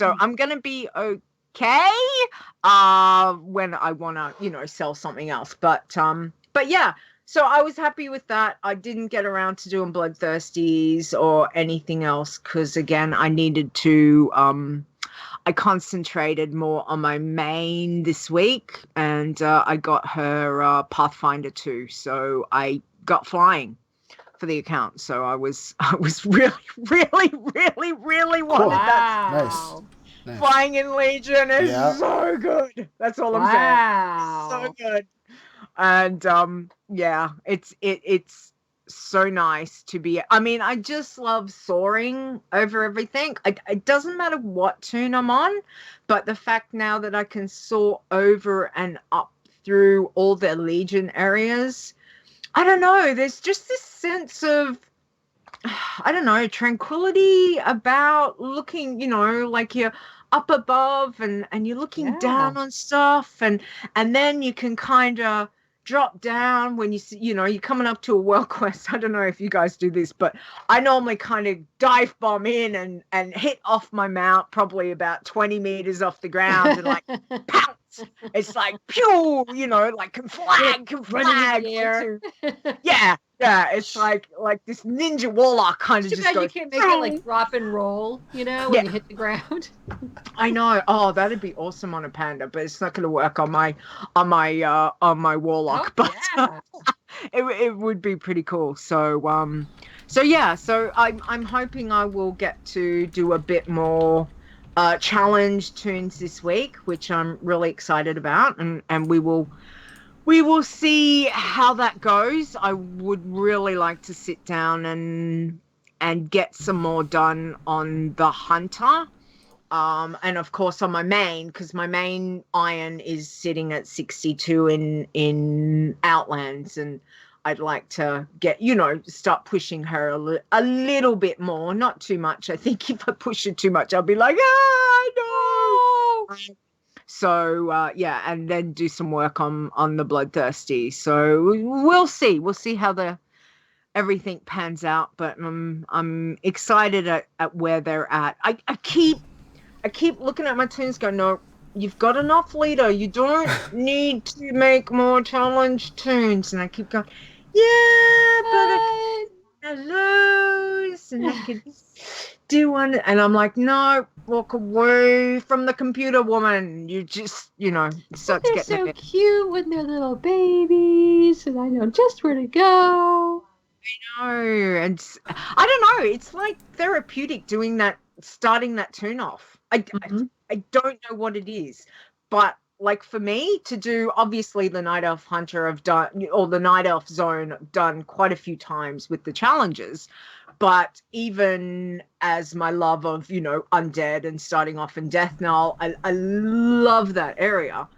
I'm going to be okay when I want to, sell something else. But yeah. So I was happy with that. I didn't get around to doing bloodthirsties or anything else because, again, I needed to I concentrated more on my main this week, and I got her Pathfinder too. So I got flying for the account. So I was really, really, really, really wanted that. Nice. Flying in Legion is so good. That's all I'm saying. So good. And it's so nice to be. I mean, I just love soaring over everything. It doesn't matter what tune I'm on, but the fact now that I can soar over and up through all the Legion areas, I don't know. There's just this sense of, I don't know, tranquility about looking, like you're up above and you're looking down on stuff, and then you can kind of drop down when you're coming up to a world quest. I don't know if you guys do this, but I normally kind of dive bomb in and hit off my mount probably about 20 meters off the ground and like pounce. It's like pew, like can flag. Yeah, it's like this ninja warlock kind of just goes. You can't make it like drop and roll, when you hit the ground. I know. Oh, that'd be awesome on a panda, but it's not going to work on my warlock. It would be pretty cool. So I'm hoping I will get to do a bit more challenge tunes this week, which I'm really excited about, and we will see how that goes. I would really like to sit down and get some more done on the hunter, and of course on my main, because my main iron is sitting at 62 in Outlands, and I'd like to get, start pushing her a little bit more, not too much. I think if I push her too much, I'll be like, no. So and then do some work on the bloodthirsty. So we'll see how everything pans out. But I'm excited at where they're at. I keep looking at my tunes, going, no, you've got enough, leader. You don't need to make more challenge tunes. And I keep going, yeah, but What? hellos, and I could do one. And I'm like, no, walk away from the computer, woman. You just, starts They're getting a so bit. cute with their little babies, and I know just where to go. No, and I don't know. It's like therapeutic doing that, starting that tune off. Mhm. I don't know what it is, but like for me to do, obviously the Night Elf Hunter I've done, or the Night Elf Zone I've done quite a few times with the challenges, but even as my love of undead and starting off in Death Knell, I love that area.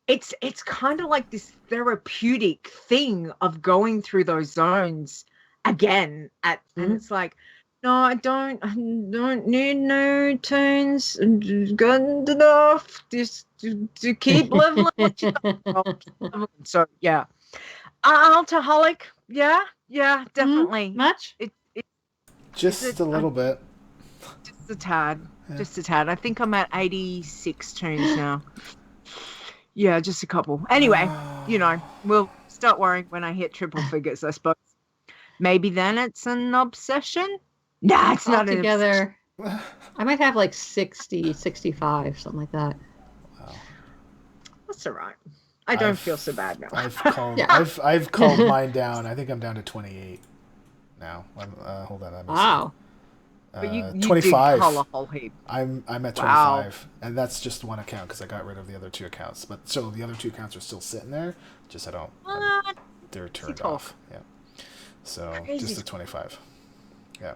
It's kind of like this therapeutic thing of going through those zones again and it's like, no, I don't need new tunes, good enough just to keep leveling what you got. So yeah, alcoholic, yeah, definitely. Much? It's Just a little bit. just a tad, Yeah. just a tad. I think I'm at 86 tunes now. Yeah, just a couple. Anyway, we'll start worrying when I hit triple figures, I suppose. Maybe then it's an obsession. Nah, it's not an obsession. Altogether, I might have like 60, 65, something like that. Wow. That's all right. I don't feel so bad now. I've called mine down. I think I'm down to 28 now. Hold on. Wow. But you 25. did cull a whole heap. I'm at 25, Wow. and that's just one account because I got rid of the other two accounts. But so the other two accounts are still sitting there. Just they're turned talk. off. Yeah. So Crazy just at 25. Yeah.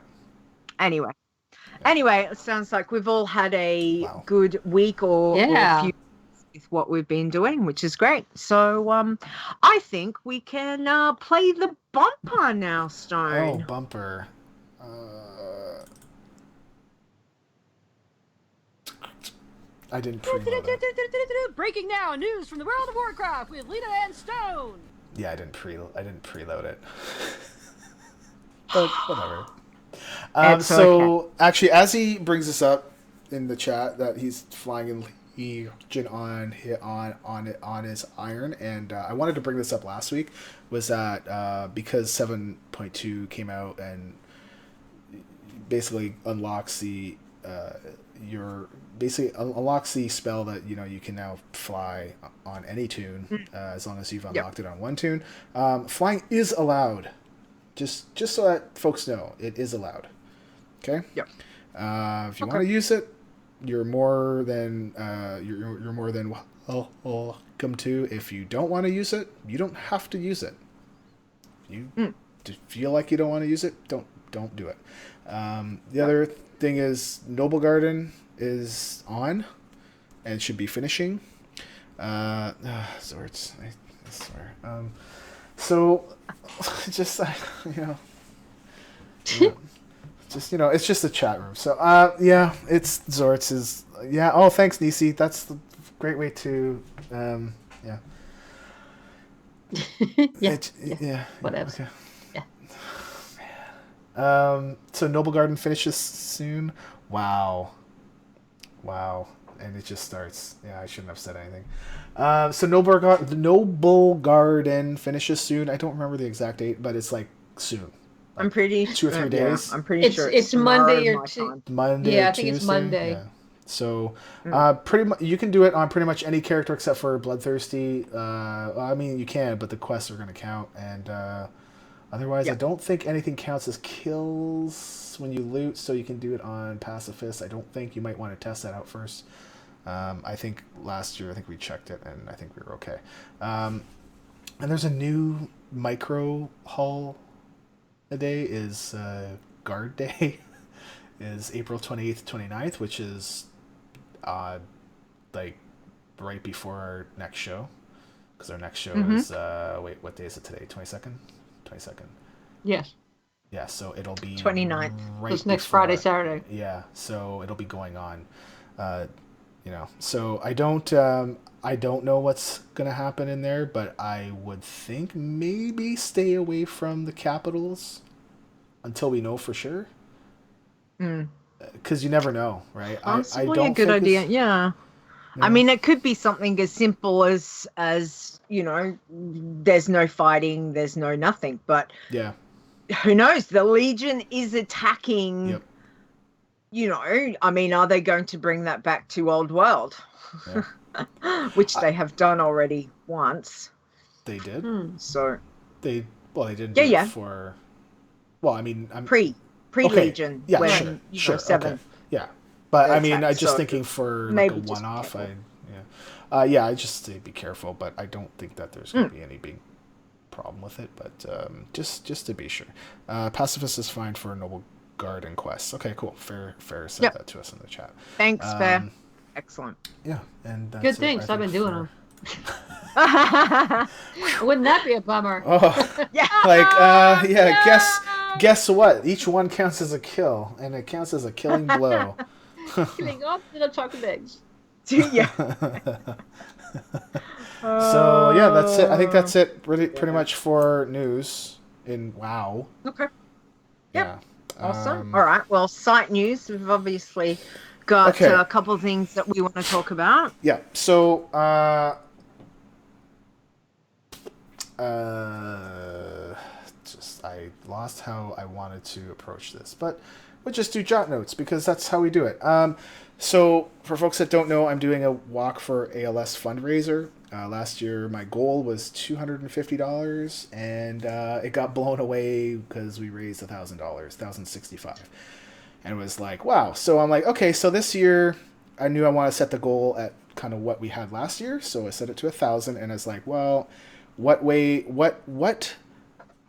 Anyway, it sounds like we've all had a Wow. good week or Yeah. a few with what we've been doing, which is great. So I think we can play the bumper now, Oh, Stone. bumper. I didn't preload it. Breaking now, news from the world of Warcraft with Lita and Stone. Yeah, I didn't preload it. But whatever. It's So actually, as he brings this up in the chat, that he's flying in Legion on his iron, and I wanted to bring this up last week, was that because 7.2 came out and basically unlocks the unlocks the spell that you can now fly on any tune as long as you've unlocked it on one tune. Flying is allowed. Just so that folks know, it is allowed. Okay. Yep. If you want to use it, you're more than welcome to. If you don't want to use it, you don't have to use it. You feel like you don't want to use it, don't do it. The other thing is Noble Garden is on and should be finishing. Zords, I swear. So just it's just a chat room. So it's Zorts is Oh, thanks, Nisi. That's the great way to Whatever. Okay. Yeah. So Noble Garden finishes soon. Wow. And it just starts. Yeah, I shouldn't have said anything. So Noble Garden finishes soon. I don't remember the exact date, but it's like soon. Like I'm pretty 2 or 3 days. I'm pretty sure It's Monday or Tuesday. Monday. Yeah, or I think it's Tuesday. Monday. Yeah. So, pretty much you can do it on pretty much any character except for Bloodthirsty. I mean, you can, but the quests are going to count, and otherwise, I don't think anything counts as kills when you loot. So you can do it on Pacifist. I don't think you might want to test that out first. I think last year, we checked it, and I think we were okay. And there's a new micro haul. A day is Guard Day. Is April 28th, 29th, which is like right before our next show, because our next show is what day is it today? 22nd. Yes. Yeah, so it'll be 29th. right It's next before Friday, Saturday. Yeah, so it'll be going on. So I don't know what's gonna happen in there, but I would think maybe stay away from the capitals until we know for sure. Because you never know, right? Possibly a good idea. Yeah. I mean, it could be something as simple as there's no fighting, there's no nothing. But yeah. who knows? The Legion is attacking. Yep. I mean, are they going to bring that back to Old World? Yeah. Which they have done already once. They did. So they didn't do it for. Well, I mean, pre-Legion. Yeah, when, sure. 7. Okay. Yeah, but I mean, attack, I'm just thinking for like a one-off. I just say be careful, but I don't think that there's going to be any big problem with it. But just to be sure, pacifist is fine for a noble guard and quests. Okay, cool. Fair said that to us in the chat. Thanks, Fair. Excellent. Yeah, and that's good things. I've been doing them. Yeah. Wouldn't that be a bummer? Oh, Guess what? Each one counts as a kill, and it counts as a killing blow. Killing off little chocolate eggs. Yeah. So yeah, that's it. I think that's it. Pretty much for news in WoW. Okay. Yep. Yeah. Awesome. All right. Well, site news. We've obviously got a couple of things that we want to talk about. Yeah. So I lost how I wanted to approach this, but we'll just do jot notes because that's how we do it. So for folks that don't know, I'm doing a walk for ALS fundraiser. Last year, my goal was $250, and it got blown away because we raised $1,000, $1,065, and it was like, wow. So I'm like, okay, so this year I knew I want to set the goal at kind of what we had last year, so I set it to 1,000, and I was like, well,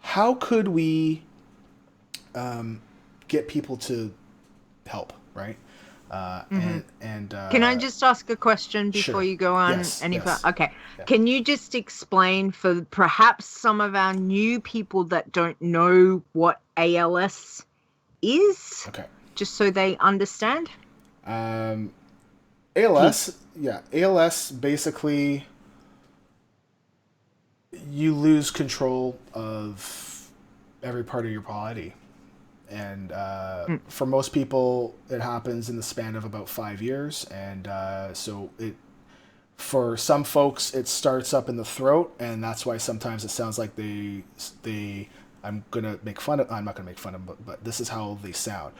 how could we get people to help, right? And can I just ask a question before you go on any further? Okay. Yeah. Can you just explain for perhaps some of our new people that don't know what ALS is? Okay. Just so they understand. ALS basically, you lose control of every part of your body. And for most people, it happens in the span of about 5 years. And for some folks, it starts up in the throat, and that's why sometimes it sounds like I'm not gonna make fun of them, but this is how they sound.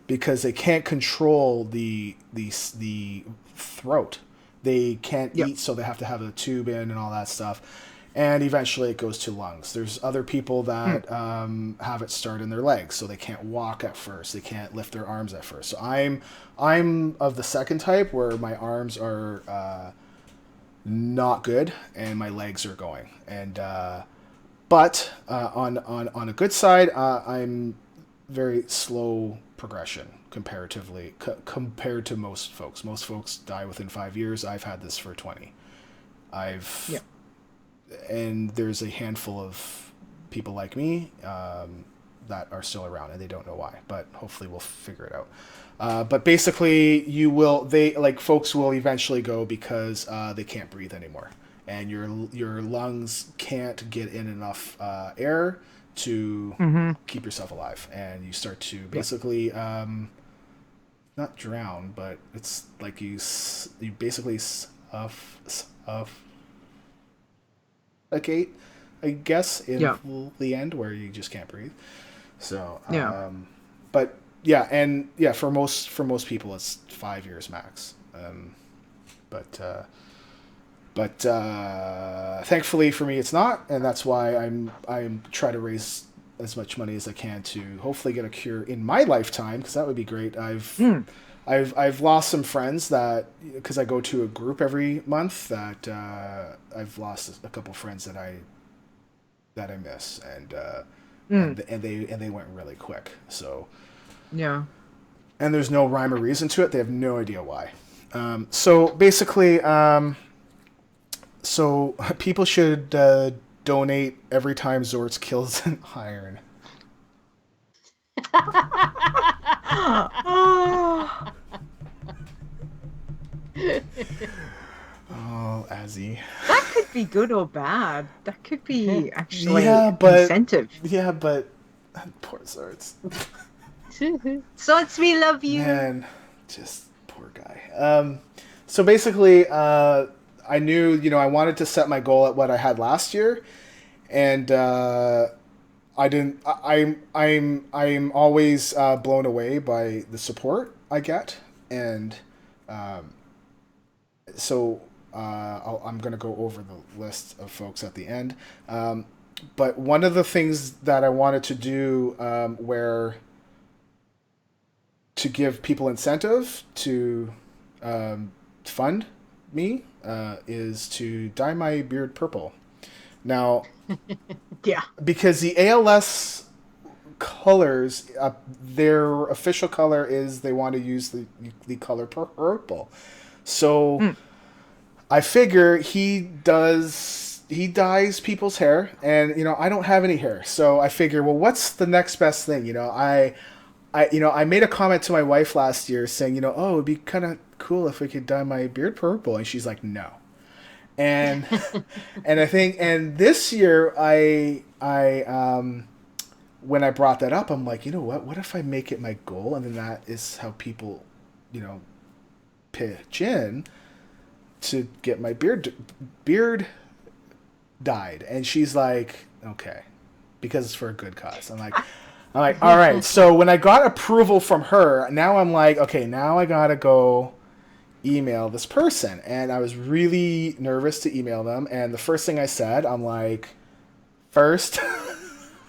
Because they can't control the throat. They can't eat, so they have to have a tube in and all that stuff. And eventually it goes to lungs. There's other people that have it start in their legs, so they can't walk at first. They can't lift their arms at first. So I'm of the second type, where my arms are not good and my legs are going. And but on a good side, I'm very slow progression comparatively compared to most folks. Most folks die within 5 years. I've had this for 20. And there's a handful of people like me that are still around, and they don't know why, but hopefully we'll figure it out. But basically, folks will eventually go because they can't breathe anymore, and your lungs can't get in enough air to keep yourself alive, and you start to basically not drown, but it's like you basically suffocate, I guess, in the end, where you just can't breathe. So for most people it's 5 years max. But thankfully for me it's not, and that's why I'm trying to raise as much money as I can to hopefully get a cure in my lifetime, because that would be great. I've lost some friends because I go to a group every month, that I've lost a couple friends that I miss, and they went really quick. So and there's no rhyme or reason to it. They have no idea why. So basically, so people should donate every time Zortz kills an iron. Oh, Azzy. That could be good or bad. That could be actually incentive. Yeah, but poor Zortz. Zortz, we love you. Man, just poor guy. So basically, I knew, I wanted to set my goal at what I had last year, and I didn't. I'm always blown away by the support I get, and so I'm going to go over the list of folks at the end. But one of the things that I wanted to do, where to give people incentive to fund me, is to dye my beard purple. Now, Yeah. because the ALS colors, their official color is they want to use the color purple. So I figure he dyes people's hair, and I don't have any hair, so I figure, well, what's the next best thing? I made a comment to my wife last year saying, oh, it'd be kind of cool if we could dye my beard purple, and she's like, no. And and this year I when I brought that up, I'm like, what if I make it my goal, and then that is how people, pitch in to get my beard dyed. And she's like, okay, because it's for a good cause. I'm like, all right. So when I got approval from her, now I'm like, okay, now I gotta go email this person. And I was really nervous to email them. And the first thing I said, I'm like, first,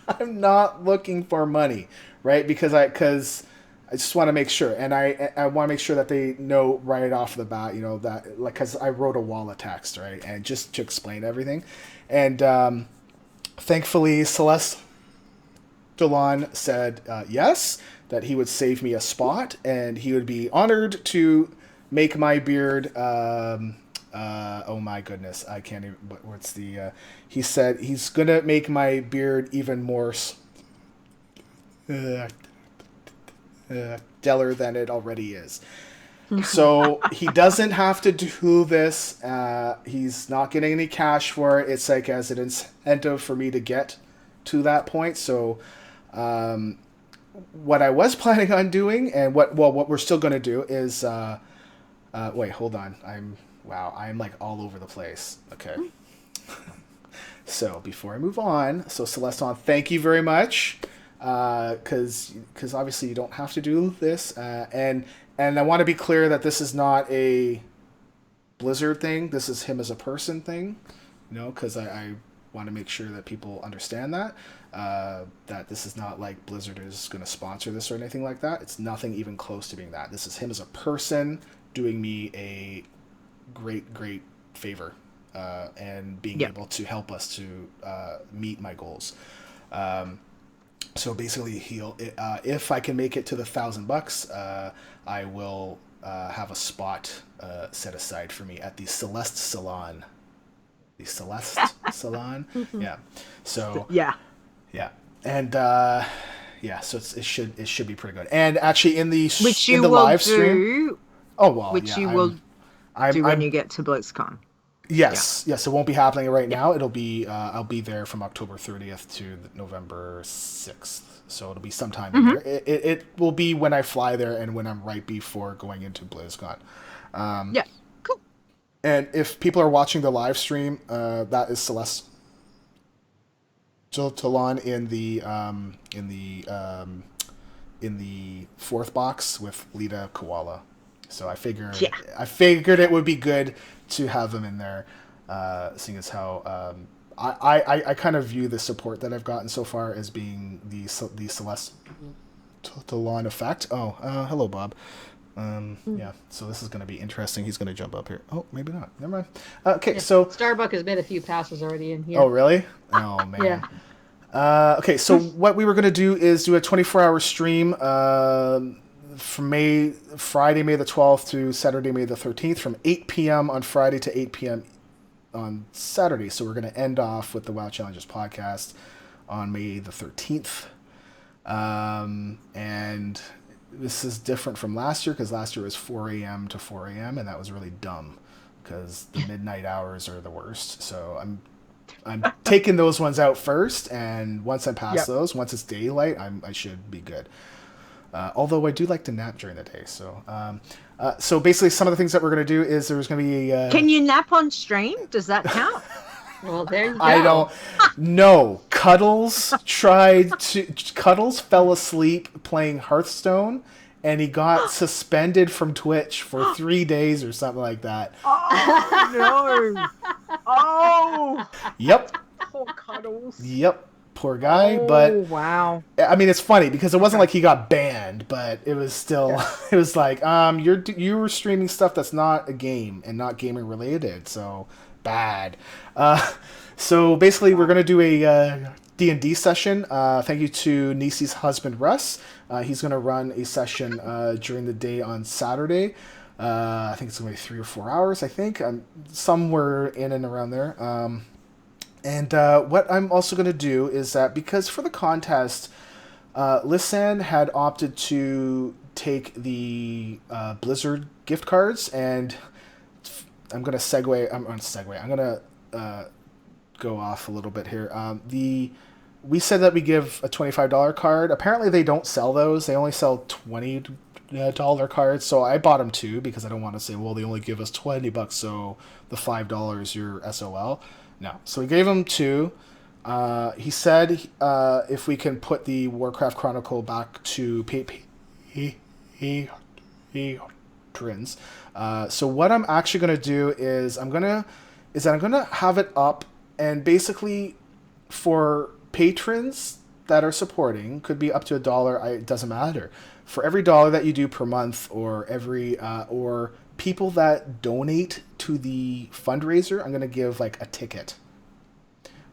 I'm not looking for money, right? Because I just want to make sure, and I want to make sure that they know right off the bat, that, like, because I wrote a wall of text, right, and just to explain everything, and thankfully Celeste Delon said yes, that he would save me a spot, and he would be honored to make my beard. Oh my goodness, I can't even. What's the? He said he's gonna make my beard even more stellar than it already is. So he doesn't have to do this. He's not getting any cash for it. It's like as an incentive for me to get to that point. So what I was planning on doing, and what we're still going to do is wait, hold on. I'm like all over the place. Okay. So before I move on, so Celestin, thank you very much. Because obviously you don't have to do this, and I want to be clear that this is not a Blizzard thing. This is him as a person thing, because I want to make sure that people understand that this is not like Blizzard is going to sponsor this or anything like that. It's nothing even close to being that. This is him as a person doing me a great favor, and being able to help us to meet my goals. So basically, if I can make it to the $1,000, I will have a spot set aside for me at the Celeste Salon. The Celeste Salon, yeah. So yeah, and so it should be pretty good. And actually, in the will live do, stream, which you will do when you get to BlizzCon. Yes, it won't be happening right now. It'll be I'll be there from October 30th to November 6th. So it'll be sometime in there. It will be when I fly there and when I'm right before going into BlizzCon. Cool. And if people are watching the live stream, that is Celeste Talon in the fourth box with Lita Koala. So I figured it would be good to have them in there, seeing as how I kind of view the support that I've gotten so far as being the Celeste Talon effect. Oh, hello, Bob. Yeah, so this is going to be interesting. He's going to jump up here. Oh, maybe not. Never mind. Okay, so Starbuck has made a few passes already in here. Oh, really? Oh, man. Yeah. Okay, so what we were going to do is do a 24-hour stream from Friday, May the 12th to Saturday, May the 13th, from 8 p.m. on Friday to 8 p.m. on Saturday. So we're going to end off with the WoW Challenges podcast on May the 13th. And this is different from last year, because last year was 4 a.m. to 4 a.m., and that was really dumb because the midnight hours are the worst. So I'm taking those ones out first, and once I'm past those, once it's daylight, I should be good. Although I do like to nap during the day. So basically, some of the things that we're going to do is there's going to be... Can you nap on stream? Does that count? Well, there you go. I don't know. Cuddles fell asleep playing Hearthstone, and he got suspended from Twitch for 3 days or something like that. Oh, no. Oh, Yep. poor Cuddles. Yep. Poor guy. Oh, But wow. I mean, it's funny because it wasn't like he got banned, but it was still, it was like, you were streaming stuff that's not a game and not gaming related, so bad. So basically, we're going to do a D&D session. Thank you to Nisi's husband, Russ. He's going to run a session during the day on Saturday. I think it's going to be 3 or 4 hours, I think. Somewhere in and around there. And what I'm also going to do is that, because for the contest, Lisanne had opted to take the Blizzard gift cards, and I'm going to segue. I'm going to go off a little bit here. We said that we give a $25 card. Apparently, they don't sell those. They only sell $20 cards. So I bought them too, because I don't want to say, well, they only give us $20, so the $5 you're SOL. No. So we gave him 2. He said if we can put the Warcraft Chronicle back to patrons. So what I'm actually going to do is I'm going to have it up, and basically for patrons that are supporting, could be up to $1. It doesn't matter. For every $1 that you do per month, or every or people that donate to the fundraiser, I'm going to give like a ticket.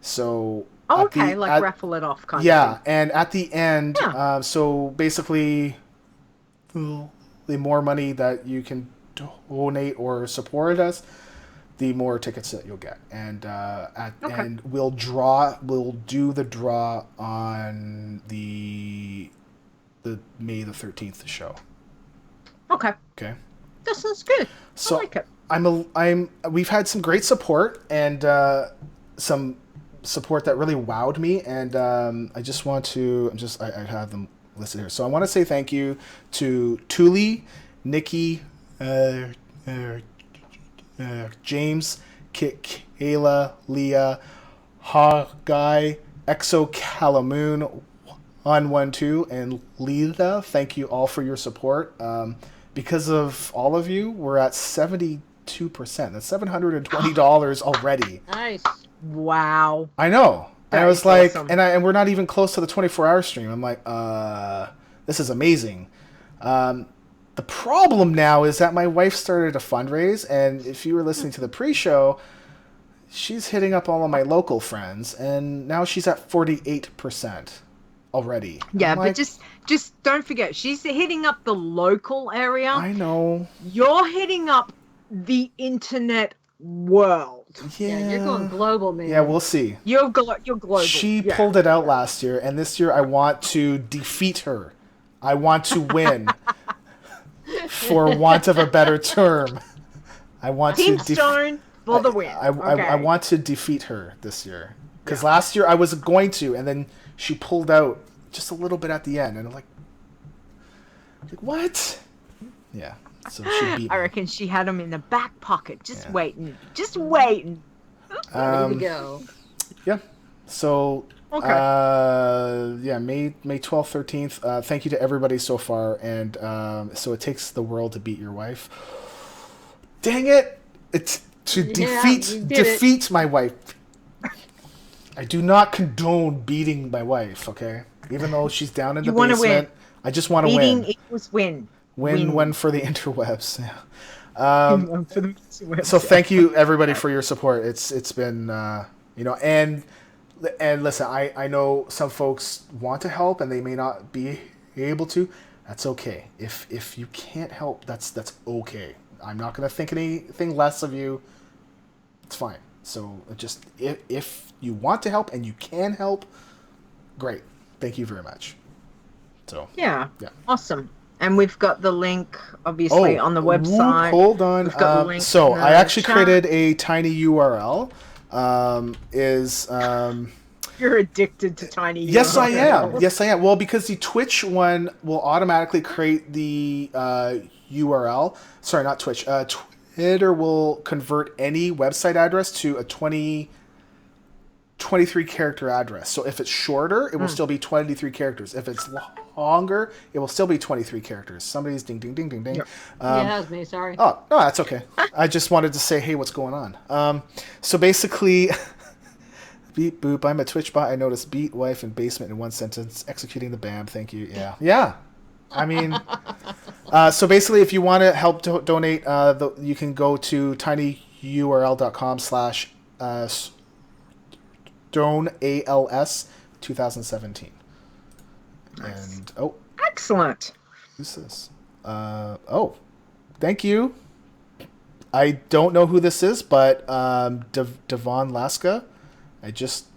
So raffle it off kind of yeah, thing. and at the end, so basically, the more money that you can donate or support us, the more tickets that you'll get. And and we'll do the draw on the May the 13th show. Okay. That sounds good. So I like it. We've had some great support, and some support that really wowed me, and I just want to I have them listed here. So I want to say thank you to Tuli, Nikki, James, Kayla, Leah, Guy, Exo Calamoon 112, and Lita. Thank you all for your support. Because of all of you, we're at 72%. That's $720 already. Nice. Wow. I know. And I That was is like, awesome. and we're not even close to the 24-hour stream. I'm like, this is amazing. The problem now is that my wife started a fundraise, and if you were listening to the pre-show, she's hitting up all of my local friends, and now she's at 48% already. Yeah, I'm but just don't forget, she's hitting up the local area. I know. You're hitting up the internet world. Yeah, you're going global, man. Yeah, we'll see. You're global. She pulled it out last year, and this year I want to defeat her. I want to win. For want of a better term. I want Team to Stone for the win. I want to defeat her this year. Because last year I was going to, and then she pulled out just a little bit at the end, and I'm like, what? Yeah. So she beat me. I reckon she had them in the back pocket, just waiting. Ready to go. Yeah. So Okay. May 12th, 13th. Thank you to everybody so far, and so it takes the world to beat your wife. Dang it! It's to defeat my wife. I do not condone beating my wife. Okay, even though she's down in the basement, win. I just want to win. Beating equals win. Win for the interwebs. Yeah. For the So thank you everybody for your support. It's been and listen, I know some folks want to help and they may not be able to. That's okay. If you can't help, that's okay. I'm not gonna think anything less of you. It's fine. So just if you want to help and you can help, great. Thank you very much. So yeah. Awesome. And we've got the link, obviously, on the website. Hold on. We've got the link so in the I actually chat. created a tiny URL. You're addicted to tiny. Yes, I am. URL. Yes, I am. Well, because the Twitch one will automatically create the URL. Sorry, not Twitch. Twitter will convert any website address to a 23 character address. So if it's shorter, it will still be 23 characters. If it's longer, it will still be 23 characters. Somebody's ding, ding, ding, ding, ding. Yep. Yeah, that was me. Sorry. Oh, no, that's okay. I just wanted to say, hey, what's going on? So basically, beat boop, I'm a Twitch bot. I noticed beat, wife, and basement in one sentence. Executing the BAM, thank you. Yeah. Yeah. I mean, so basically, if you want to help donate, you can go to tinyurl.com/stone ALS 2017. Nice. And, Excellent. who's this? Thank you. I don't know who this is, but Devon Laska. I just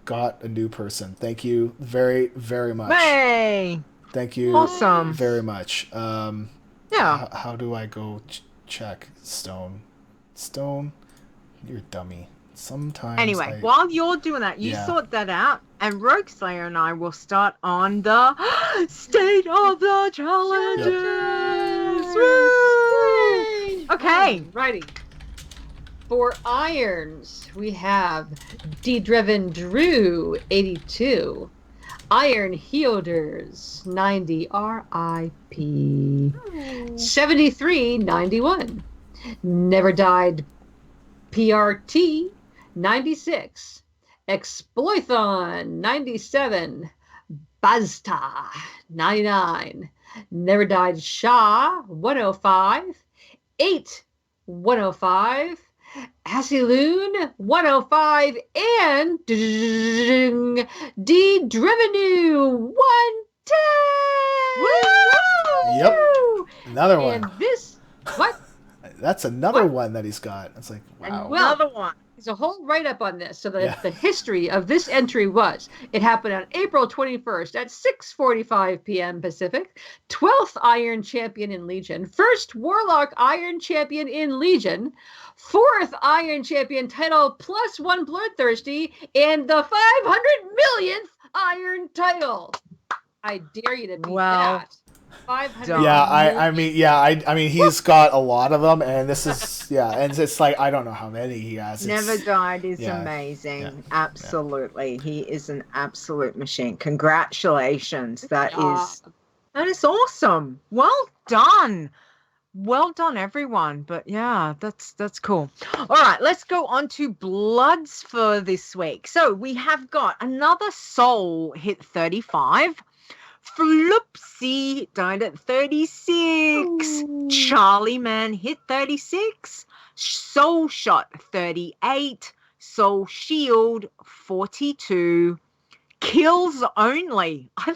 got a new person. Thank you very, very much. Hey. Thank you Awesome. very much. Yeah. How do I go check Stone? Stone, you're a dummy. Sometimes. Anyway, while you're doing that, you sort that out, and Rogue Slayer and I will start on the State of the Challenges. Woo! Okay. Righty. For irons, we have D-Driven Drew, 82. Iron Healders, 90 RIP. 7391. Never Died PRT, 96. Exploithon, 97. Bazta, 99. Never Died Shah, 105. 8, 105. Asiloon, 105. And D-Drivenue, 110. Yep. Another one. And this, what? That's another one that he's got. It's like, wow. Well, Another one. there's a whole write-up on this. So the history of this entry was, it happened on April 21st at 6:45 p.m. Pacific. 12th Iron Champion in Legion. 1st Warlock Iron Champion in Legion. 4th Iron Champion title +1 Bloodthirsty. And the 500 millionth Iron title. I dare you to beat that. 500. Yeah, I mean, he's got a lot of them, and this is, and it's like, I don't know how many he has. Never Died is amazing. Yeah. Absolutely. He is an absolute machine. Congratulations. That is awesome. Well done. Well done, everyone. But yeah, that's cool. All right, let's go on to Bloods for this week. So we have got another Soul hit 35. Floopsy died at 36. Ooh. Charlie Man hit 36. Soul Shot 38. Soul Shield 42. Kills Only. I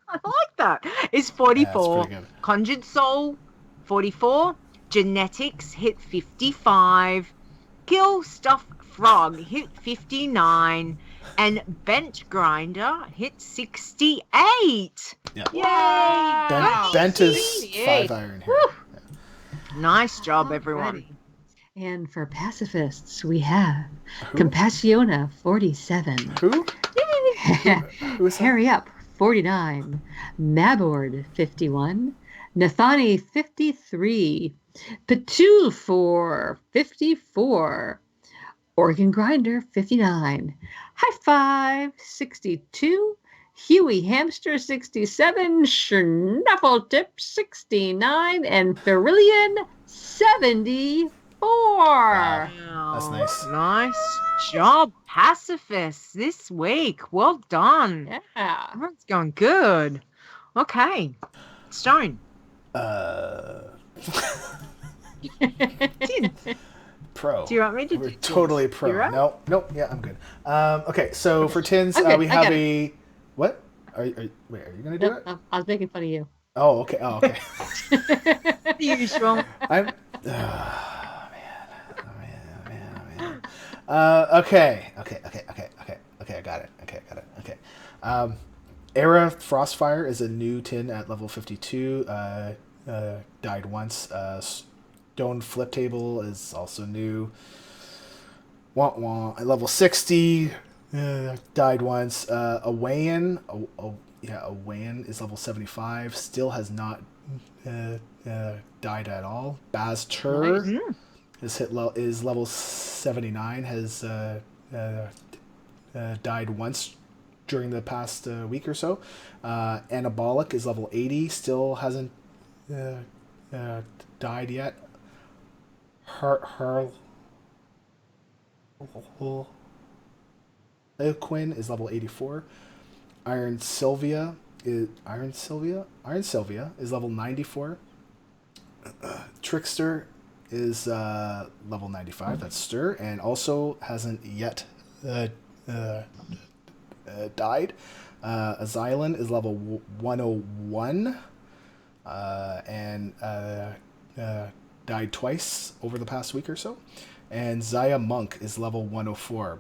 like that. Is 44. Yeah, Conjured Soul 44. Genetics hit 55. Kill Stuff Frog hit 59. And Bent Grinder hit 68. Yeah. Yay! Bent is 5 iron here. Yeah. Nice job, everyone. And for pacifists, we have Compasiona, 47. Who? Who is that? Harry Up, 49. Mabord, 51. Nathani, 53. Petulfor, 54. Organ Grinder, 59. High Five, 62. Huey Hamster, 67. Schnuffletip, 69. And Ferillion, 74. Wow. That's nice. Nice job, pacifists, this week. Well done. Yeah. Everyone's going good. Okay. Stone. Pro. Do you want me to We're do totally this? pro. Nope. Yeah, I'm good. Okay, so for tins, Okay, we have a what? Are you gonna do it? I was making fun of you. Oh, okay. The usual. I'm. Man. Okay. I got it. Okay. Era Frostfire is a new tin at level 52. Died once. Stone Flip Table is also new. At level 60. died once. Awayan is level 75. Still has not died at all. Baz Tur Nice. is level 79. Has died once during the past week or so. Anabolic is level 80. Still hasn't died yet. Quinn is level 84. Iron Sylvia is level 94. Trickster is level 95. That's Stir, and also hasn't yet died. Azylon is level 101 and died twice over the past week or so. And Zaya Monk is level 104.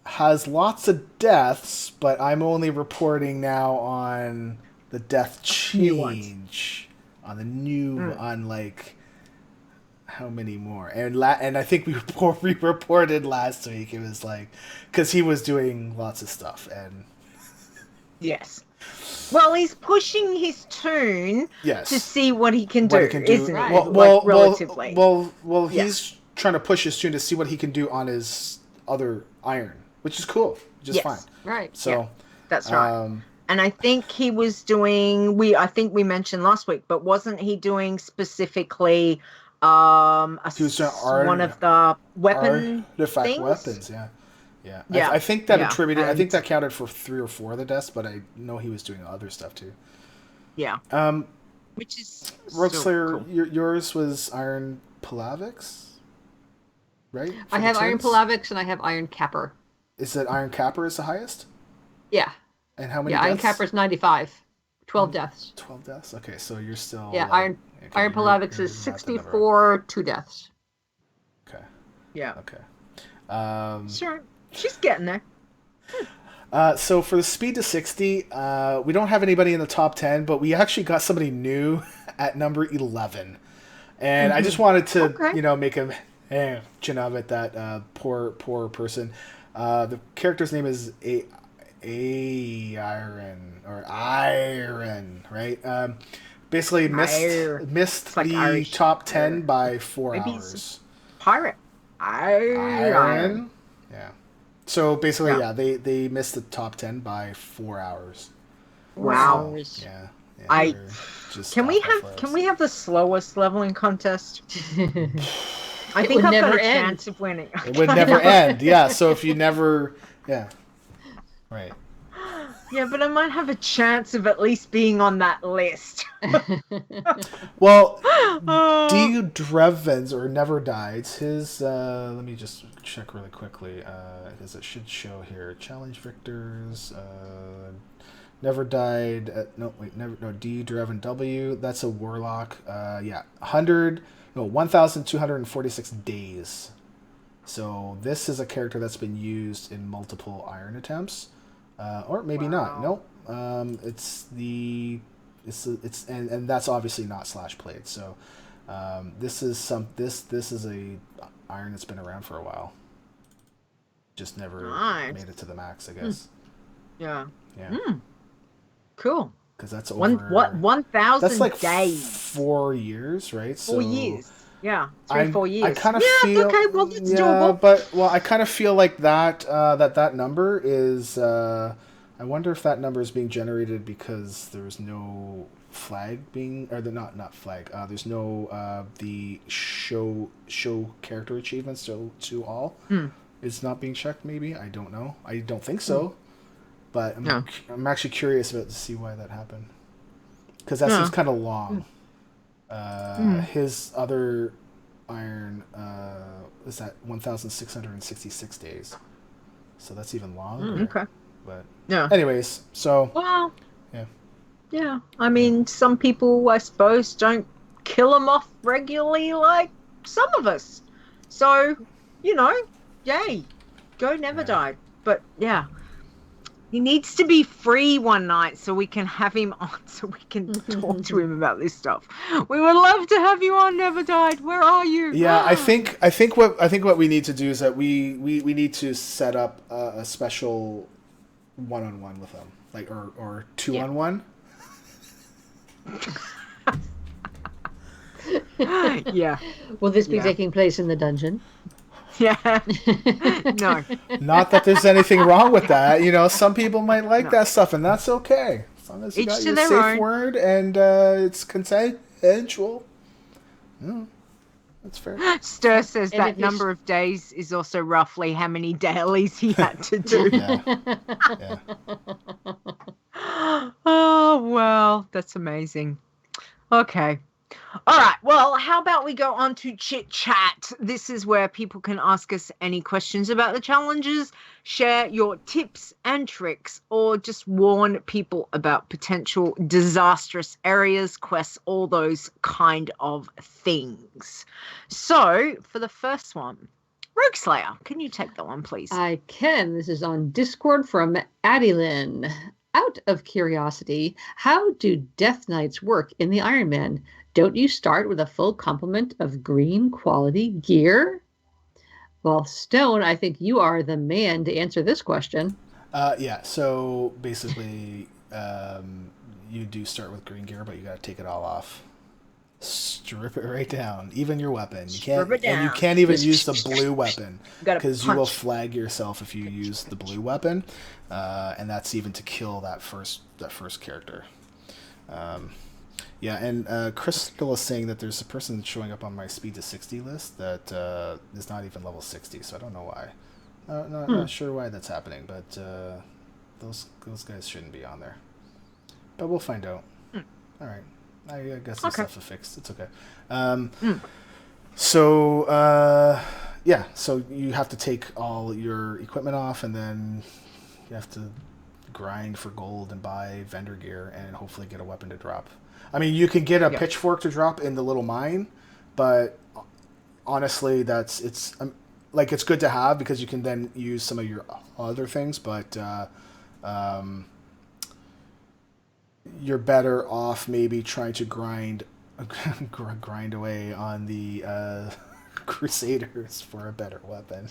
Has lots of deaths, but I'm only reporting now on the death change. On the new, on like how many more? And I think we reported last week. It was like because he was doing lots of stuff and yes. Well, he's pushing his tune yes. to see what he can do, isn't he? Right. Relatively. Well, he's trying to push his tune to see what he can do on his other iron, which is cool, which is fine. Right. So yeah, that's right. And I think he was doing. I think we mentioned last week, but wasn't he doing specifically one of the weapon artifact things? weapons? Yeah. Yeah. I think that attributed. I and- think that counted for 3 or 4 of the deaths, but I know he was doing other stuff too. Yeah. Which is Rogueslayer, cool. yours was Iron Palavix, right? I have Iron Palavix and I have Iron Capper. Is it Iron Capper is the highest? Yeah. And how many? Yeah, deaths? Iron Capper is 95. 12 deaths. 12 deaths. Okay, so you're still. Yeah, like, Iron Palavix is 64, 2 deaths. Okay. Yeah. Okay. Sure. She's getting there. So for the speed to 60, we don't have anybody in the top 10, but we actually got somebody new at number 11. And I just wanted to, make him chin up at that poor person. The character's name is Iron, right? Basically missed like the Irish. top 10 by 4 hours. Pirate. Iron. Yeah. So basically, they missed the top 10 by 4 hours. Wow. Yeah. Can we have the slowest leveling contest? I think I've got a chance of winning. It would never end. Yeah. So if you never, right. Yeah, but I might have a chance of at least being on that list. Well, D. Drevens or Never Dies. His let me just check really quickly because it should show here. Challenge victors. Never Died. D. Dreven W. That's a warlock. 1,246 days. So this is a character that's been used in multiple iron attempts. Or maybe not. Nope. It's and that's obviously not slash played. So this is a iron that's been around for a while. Just never made it to the max, I guess. Yeah. Yeah. Cool. Because that's over 1,000 that's like days. 4 years, right? 4 years. Yeah, 4 years. I kind of feel okay. Well, that's doable. I kind of feel like that that number is. I wonder if that number is being generated because there's no flag being, or the not flag. There's no the show character achievements to all. It's not being checked. Maybe I don't know. I don't think so. But I'm actually curious about to see why that happened because that seems kind of long. His other iron is at 1,666 days, so that's even longer. Okay, but yeah. Anyways, so yeah. I mean, some people, I suppose, don't kill them off regularly like some of us. So, yay, go Never Die. But yeah. He needs to be free one night so we can have him on, so we can talk to him about this stuff. We would love to have you on, Never Died. Where are you? Yeah, I think what we need to do is that we need to set up a special 1-on-1 with him, like or 2-on-1. Yeah. Will this be taking place in the dungeon? Yeah. No. Not that there's anything wrong with that. You know, some people might like that stuff, and that's okay. As long as you Each got to your their safe own. word and it's consensual. Yeah, that's fair. Stir says And that if you- number of days is also roughly how many dailies he had to do. Yeah. Yeah. Oh, well, that's amazing. Okay. All right. Well, how about we go on to chit chat? This is where people can ask us any questions about the challenges, share your tips and tricks, or just warn people about potential disastrous areas, quests, all those kind of things. So, for the first one, Rogue Slayer, can you take that one, please? I can. This is on Discord from Adilyn. Out of curiosity, how do Death Knights work in the Iron Man? Don't you start with a full complement of green quality gear? Well, Stone, I think you are the man to answer this question. Yeah. So basically, you do start with green gear, but you got to take it all off. Strip it right down, even your weapon. You can't, Strip it and you down. can't even use the blue weapon gotta because you will punch. flag yourself if you use the blue weapon, and that's even to kill that first character. Yeah, and Crystal is saying that there's a person showing up on my speed to 60 list that is not even level 60, so I don't know why. Not sure why that's happening, but those guys shouldn't be on there. But we'll find out. All right. I guess this stuff is fixed. It's okay. So, yeah, so you have to take all your equipment off, and then you have to grind for gold and buy vendor gear and hopefully get a weapon to drop. I mean, you can get a pitchfork to drop in the little mine, but honestly, it's good to have because you can then use some of your other things, but you're better off maybe trying to grind away on the Crusaders for a better weapon.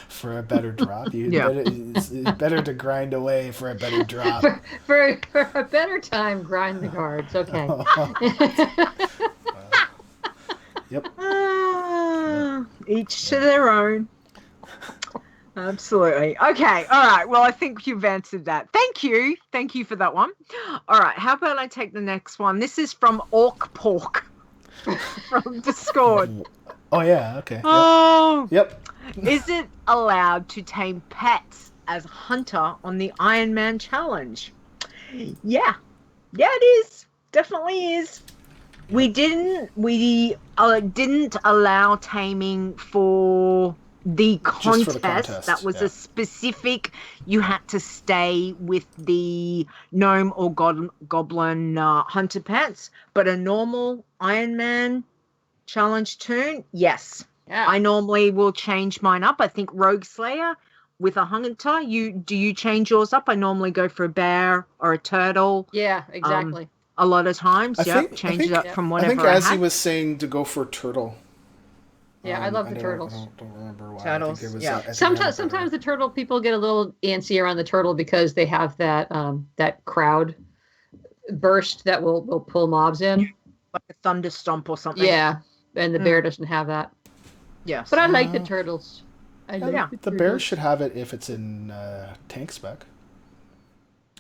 For a better drop, it's better to grind away for a better drop. For a better time, grind the guards. Okay. Yep. Each to their own. Absolutely. Okay. All right. Well, I think you've answered that. Thank you. Thank you for that one. All right. How about I take the next one? This is from Orc Pork from Discord. Oh, yeah. Okay. Oh. Yep. Is it allowed to tame pets as hunter on the Iron Man challenge? Yeah. Yeah, it is. Definitely is. We didn't allow taming for the contest. That was a specific, you had to stay with the gnome or goblin hunter pets, but a normal Iron Man challenge toon, yes. Yeah. I normally will change mine up. I think Rogue Slayer with a hunter, do you change yours up? I normally go for a bear or a turtle. Yeah, exactly. A lot of times, change it up from whatever I think Azzy was saying to go for turtle. Yeah, I love the turtles. I don't remember why. Turtles, Sometimes the turtle people get a little antsy around the turtle because they have that that crowd burst that will pull mobs in. Like a thunder stomp or something. Yeah, and the bear doesn't have that. Yes. But I like the turtles. The bear should have it if it's in tank spec.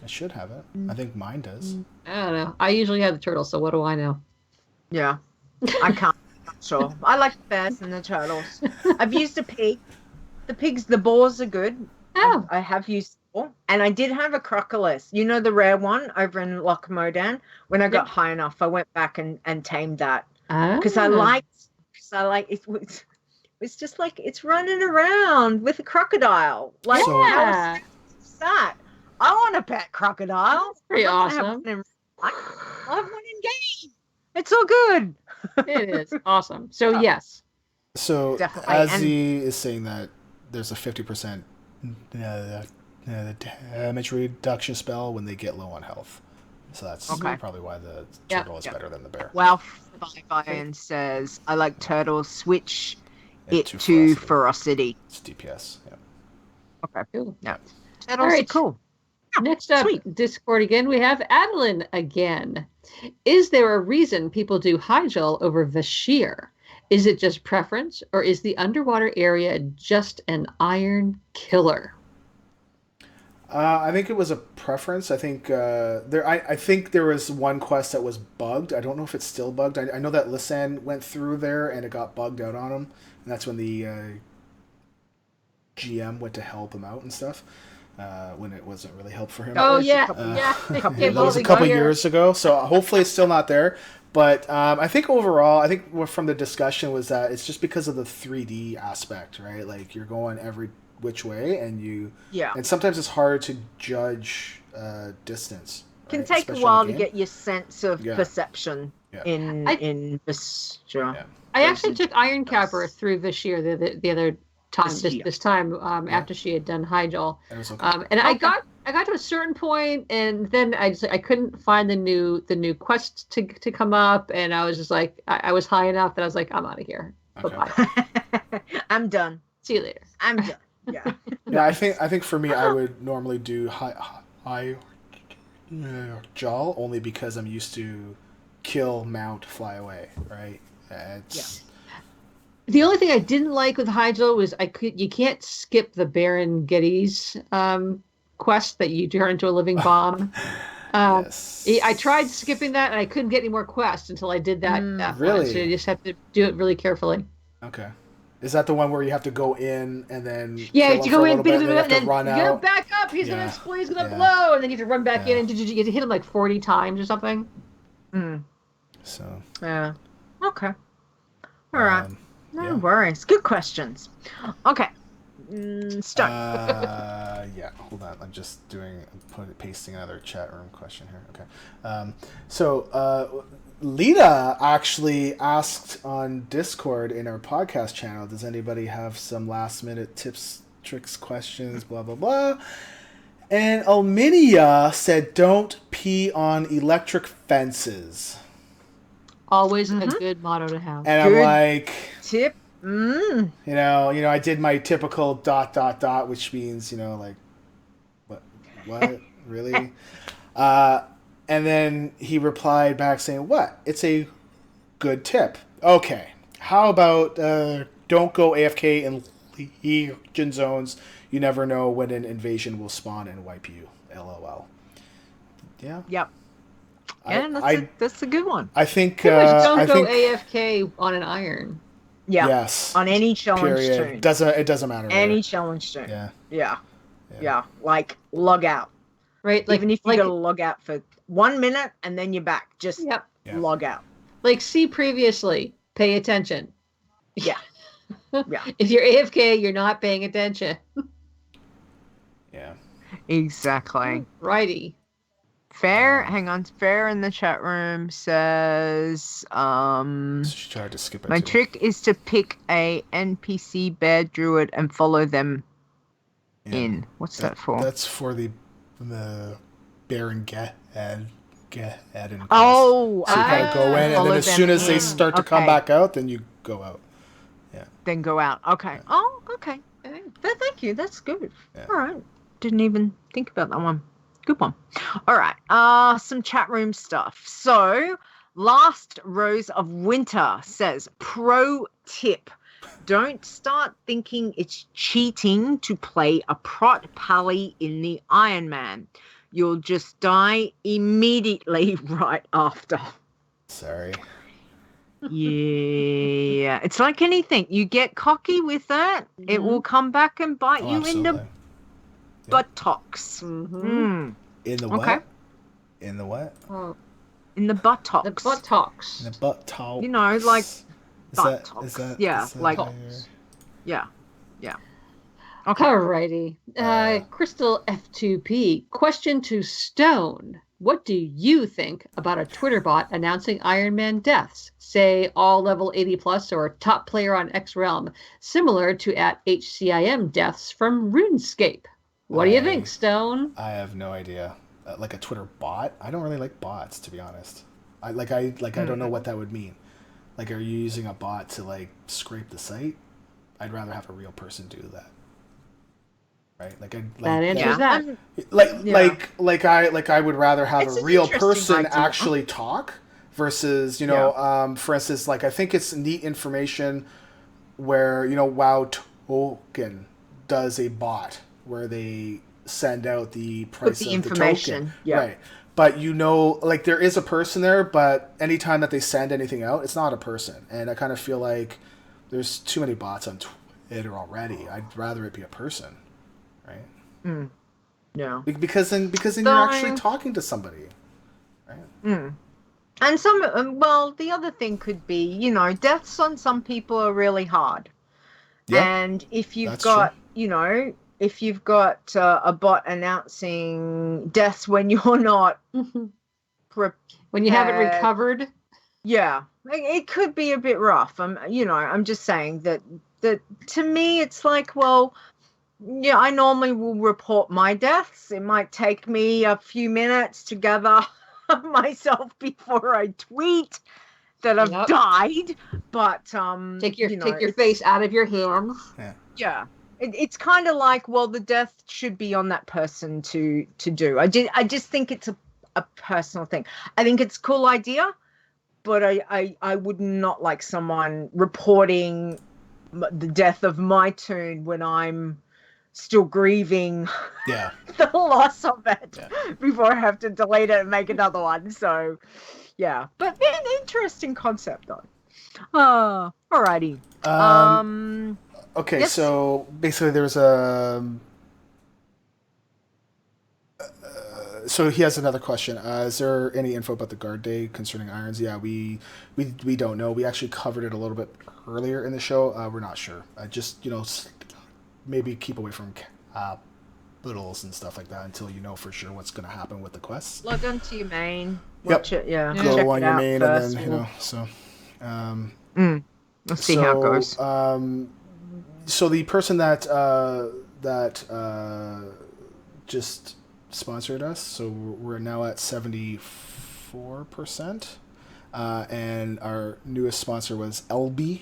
It should have it. I think mine does. I don't know. I usually have the turtles, so what do I know? Yeah. I can't. Sure. I like the bears and the turtles. I've used a pig. The boars are good. Oh. I have used boar. And I did have a crocodile. You know the rare one over in Loch Modan? When I got high enough, I went back and tamed that. Because I like it was just like it's running around with a crocodile. Like how is that? I want a pet crocodile. That's pretty awesome. I have one in game. It's all good. It is awesome. So yes. So definitely. Azzy is saying that there's a 50% the damage reduction spell when they get low on health. So that's Okay. probably why the Yeah. turtle is better than the bear. Wow, 5 Iron says, I like turtles. Switch it to to ferocity. ferocity. It's DPS. Yeah. Okay. Cool. Yeah. All Turtles right. are cool. Next up, Sweet. Discord again, we have Adeline again. Is there a reason people do Hygel over Vashir? Is it just preference, or is the underwater area just an iron killer? I think it was a preference. I think I think there was one quest that was bugged. I don't know if it's still bugged. I know that Lisanne went through there and it got bugged out on him, and that's when the GM went to help him out and stuff. When it wasn't really help for him. Oh, was a yeah. couple- Yeah. That was a couple years ago, so hopefully it's still not there. But I think overall, I think from the discussion was that it's just because of the 3D aspect, right? Like you're going every which way, and sometimes it's hard to judge distance. It can right? take Especially a in while the to game. get your sense of perception in this. Yeah. I actually took Iron Capper through Vashir the other time. This time after she had done Hygel. Okay. And I got to a certain point, and then I couldn't find the new quest to come up, and I was just like I was high enough that I was like, I'm out of here. Okay. Bye-bye. I'm done. See you later. I'm done. Yeah. Yeah, I think for me, I would normally do high jaw only because I'm used to kill, mount, fly away. Right. The only thing I didn't like with Hygel was you can't skip the Baron Geddes quest that you turn into a living bomb. Yes. I tried skipping that and I couldn't get any more quests until I did that. Really? One. So you just have to do it really carefully. Okay. Is that the one where you have to go in and then you go in, and then you have to run you out? gotta back up. He's gonna explode. He's gonna blow, and then you have to run back in and you get to hit him like 40 times or something. So. Yeah. Okay. All right. No worries. Good questions. Okay. Start. Yeah. Hold on. I'm just pasting another chat room question here. Okay. So Lita actually asked on Discord in our podcast channel, does anybody have some last minute tips, tricks, questions, blah, blah, blah. And Alminia said, don't pee on electric fences. Always a good motto to have. And I'm like... Tip. You know, I did my typical ... which means, like, what? Really? And then he replied back saying, what? It's a good tip. Okay. How about don't go AFK in Legion zones. You never know when an invasion will spawn and wipe you. LOL. Yeah. Yep. Yeah, that's a good one. I think... don't go AFK on an iron. Yeah. Yes. On any challenge Period. tune. It doesn't matter. Any challenge tune. Yeah. Yeah. Like log out. Right. Like, even if you gotta log out for 1 minute and then you're back. Just log out. Like see previously. Pay attention. Yeah. Yeah. If you're AFK, you're not paying attention. Yeah. Exactly. Righty. Fair, hang on. Fair in the chat room says, She tried to skip it. My trick is to pick a NPC bear druid and follow them in. What's that for? That's for the Baron Gad and Oh, so you gotta go in, and then as soon as they start to come back out, then you go out. Yeah. Then go out. Okay. Oh, okay. Thank you. That's good. Yeah. All right. Didn't even think about that one. Good one. All right. Some chat room stuff. So, Last Rose of Winter says, pro tip. Don't start thinking it's cheating to play a prot pally in the Iron Man. You'll just die immediately right after. Sorry. Yeah. It's like anything. You get cocky with it, it will come back and bite you in the buttocks. In the what? Okay. In the what? Oh. In the buttocks. The buttocks. In the buttocks. You know, like buttocks. Is that like yeah. Okay. Alrighty. Crystal F2P. Question to Stone. What do you think about a Twitter bot announcing Iron Man deaths? Say all level 80 plus or top player on X Realm, similar to at HCIM deaths from RuneScape. What do you think, Stone? I have no idea. Like a Twitter bot? I don't really like bots, to be honest. I don't know what that would mean. Like, are you using a bot to like scrape the site? I'd rather have a real person do that. Right? That answers that. I would rather have It's a an real interesting person idea. actually talk versus, for instance, like I think it's neat information where, WoW Token does a bot where they send out the price the of information, the token. yeah. Right. But like there is a person there, but anytime that they send anything out, it's not a person. And I kind of feel like there's too many bots on Twitter already. I'd rather it be a person. Right? Yeah. Because then you're actually talking to somebody. Right? And the other thing could be, deaths on some people are really hard. Yeah, and if you've that's got, true. if you've got a bot announcing deaths when you're not when you haven't recovered, yeah, it could be a bit rough. I'm just saying that to me, it's like, well, yeah, I normally will report my deaths. It might take me a few minutes to gather myself before I tweet that I've died, but take your face out of your hands. Yeah. It's kind of like, well, the death should be on that person to do. I just think it's a personal thing. I think it's a cool idea, but I would not like someone reporting the death of my toon when I'm still grieving the loss of it before I have to delete it and make another one. So, yeah. But an interesting concept, though. Alrighty. Okay, yes? so basically there's a... so he has another question. Is there any info about the guard day concerning irons? Yeah, we don't know. We actually covered it a little bit earlier in the show. We're not sure. Just, maybe keep away from littles and stuff like that until you know for sure what's going to happen with the quests. Log on to your main. Watch it, yeah. Go Check on it your out main first. and then, so... Let's see how it goes. So the person that just sponsored us, so we're now at 74%, and our newest sponsor was LB,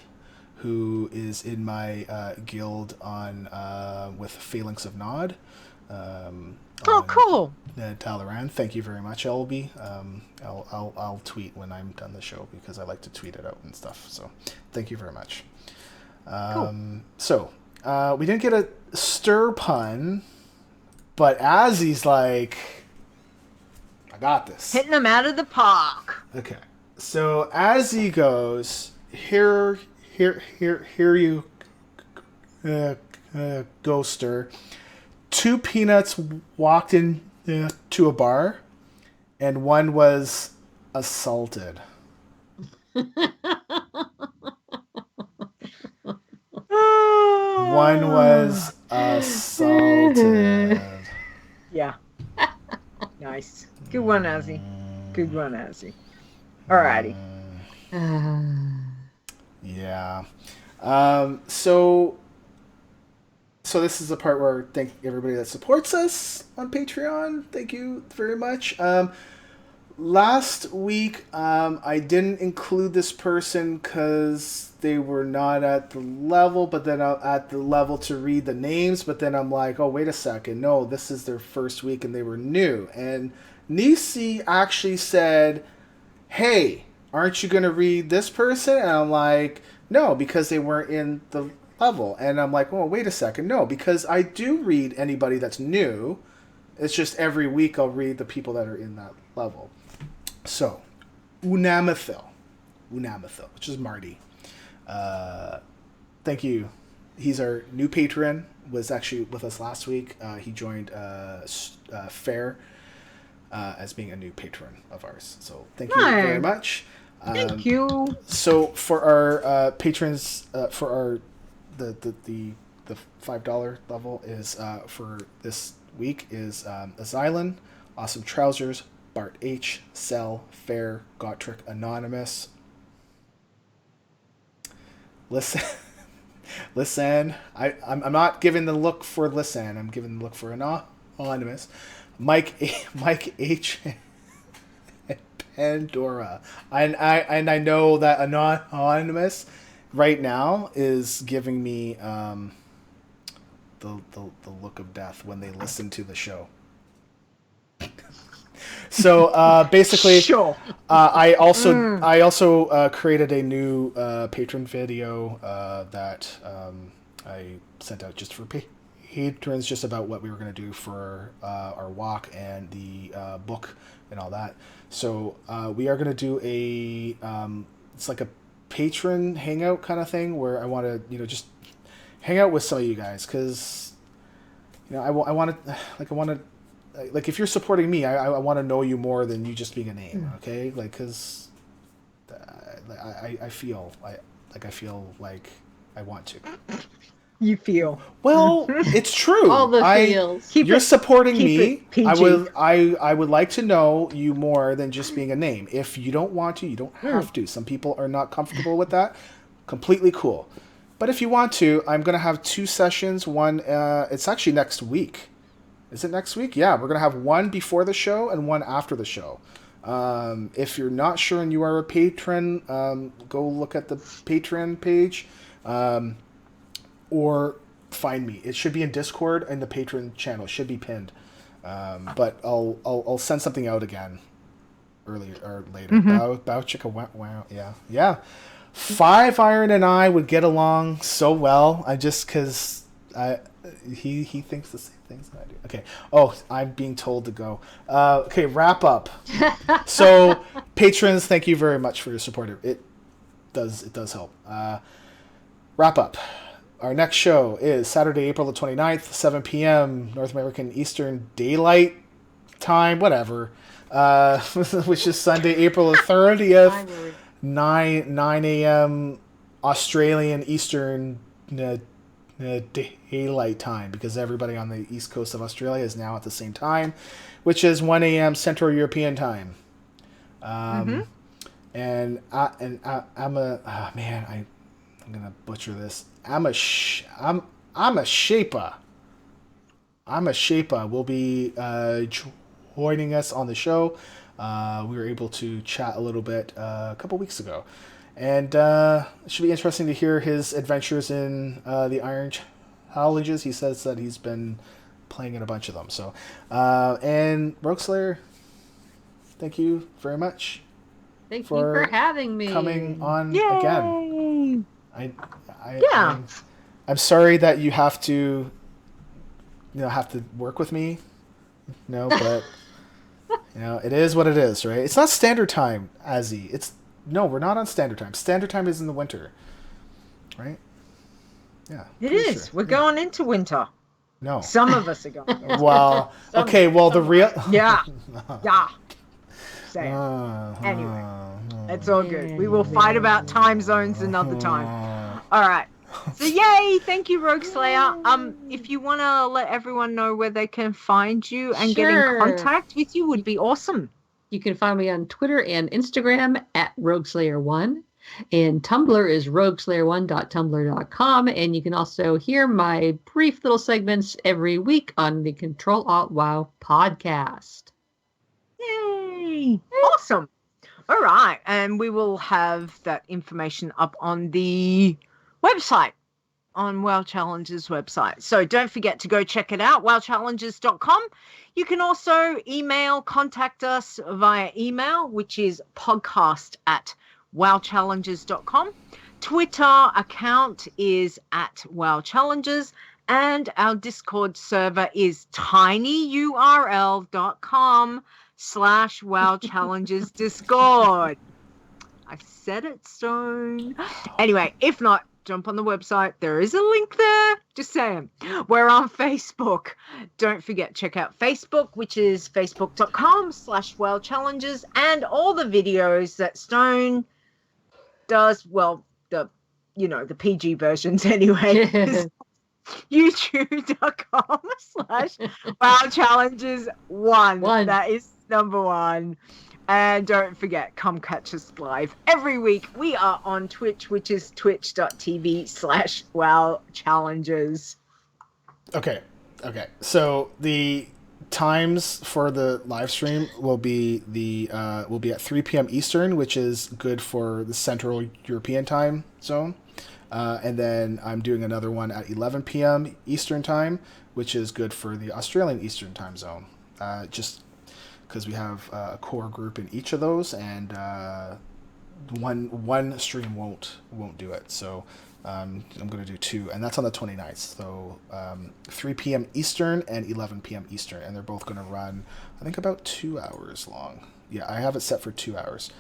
who is in my guild on with Phalanx of Nod. Cool. Talaran. Thank you very much, LB. I'll tweet when I'm done the show because I like to tweet it out and stuff. So thank you very much. Cool. So we didn't get a stir pun, but Azzy's like, I got this. Hitting them out of the park. Okay. So Azzy goes, here you go, Stir. 2 peanuts walked in to a bar, and one was assaulted. One was assaulted. Yeah. Nice. Good one, Azzy. Good one, Azzy. Alrighty. Yeah. So this is the part where thank everybody that supports us on Patreon. Thank you very much. Last week, I didn't include this person because they were not at the level, but then at the level to read the names. But then I'm like, oh, wait a second. No, this is their first week and they were new. And Nisi actually said, hey, aren't you going to read this person? And I'm like, no, because they weren't in the level. And I'm like, oh, wait a second. No, because I do read anybody that's new. It's just every week I'll read the people that are in that level. So, Unamathil, which is Marty. Thank you. He's our new patron, was actually with us last week. He joined Fair as being a new patron of ours. So thank you very much. Thank you. So for our patrons, for our the $5 level is for this week is Azylan, Awesome Trousers, Bart H, Cell, Fair, Gotrick, Anonymous. Listen, Listen, I'm not giving the look for listen. I'm giving the look for anonymous. Mike H. Pandora. And I know that anonymous right now is giving me the look of death when they listen to the show. So basically, Sure. I also created a new patron video that I sent out just for patrons, just about what we were going to do for our walk and the book and all that. So we are going to do a it's like a patron hangout kind of thing where I want to just hang out with some of you guys because I want to. Like if you're supporting me, I want to know you more than you just being a name, okay? Like, cause I feel like I want to. You feel. Well, it's true. All the feels. You're supporting keep me. it PG. I would like to know you more than just being a name. If you don't want to, you don't have to. Some people are not comfortable with that. Completely cool. But if you want to, I'm gonna have 2 sessions. One, it's actually next week. Is it next week? Yeah, we're going to have one before the show and one after the show. If you're not sure and you are a patron, go look at the Patreon page or find me. It should be in Discord and the Patreon channel. It should be pinned. But I'll send something out again earlier or later. Bow chicka wow. Yeah. 5 Iron and I would get along so well. Because he thinks the same things that I do. Okay. Oh, I'm being told to go. Okay, wrap up. So, patrons, thank you very much for your support. It does help. Wrap up. Our next show is Saturday, April the 29th, 7 p.m. North American Eastern Daylight Time, whatever. Which is Sunday, April the 30th, 9 a.m. Australian Eastern Daylight Time, because everybody on the east coast of Australia is now at the same time, which is 1 a.m. Central European Time. And I'm gonna butcher this. I'm a Shapa. Will be joining us on the show. We were able to chat a little bit a couple weeks ago. And it should be interesting to hear his adventures in the Iron Challenges. He says that he's been playing in a bunch of them. So, and Rogue Slayer, thank you very much. Thank you for having me. Coming on Yay! again. I'm sorry that you have to work with me. But it is what it is, right? It's not standard time, Azzy. No, we're not on standard time. Standard time is in the winter, right? Yeah. It is. Sure. We're going into winter. No. Some of us are going. Well, okay. Well, the real. Yeah. Same. Anyway, it's all good. We will fight about time zones another time. All right. So yay! Thank you, Rogue Slayer. If you want to let everyone know where they can find you and get in contact with you, would be awesome. You can find me on Twitter and Instagram at RogueSlayer1. And Tumblr is rogueslayer1.tumblr.com. And you can also hear my brief little segments every week on the Control Alt WoW podcast. Yay! Awesome. All right. And we will have that information up on the website, on WoW Challenges website. So don't forget to go check it out, wowchallenges.com. You can also contact us via email, which is podcast@wowchallenges.com. Twitter account is @wowchallenges, and our Discord server is tinyurl.com/wowchallengesdiscord. I said it, Stone. Anyway, if not, jump on the website. There is a link there. Just saying. We're on Facebook. Don't forget, check out Facebook, which is facebook.com/wowchallenges, and all the videos that Stone does. Well, the PG versions anyway. YouTube.com/wowchallenges1. That is number 1. And don't forget, come catch us live every week. We are on Twitch, which is twitch.tv/WoW Challenges. Okay. So the times for the live stream will be at 3 p.m. Eastern, which is good for the Central European time zone. And then I'm doing another one at 11 p.m. Eastern time, which is good for the Australian Eastern time zone. Just because we have a core group in each of those, and one stream won't do it. So I'm going to do two, and that's on the 29th. So 3 p.m. Eastern and 11 p.m. Eastern, and they're both going to run, I think, about 2 hours long. Yeah, I have it set for 2 hours.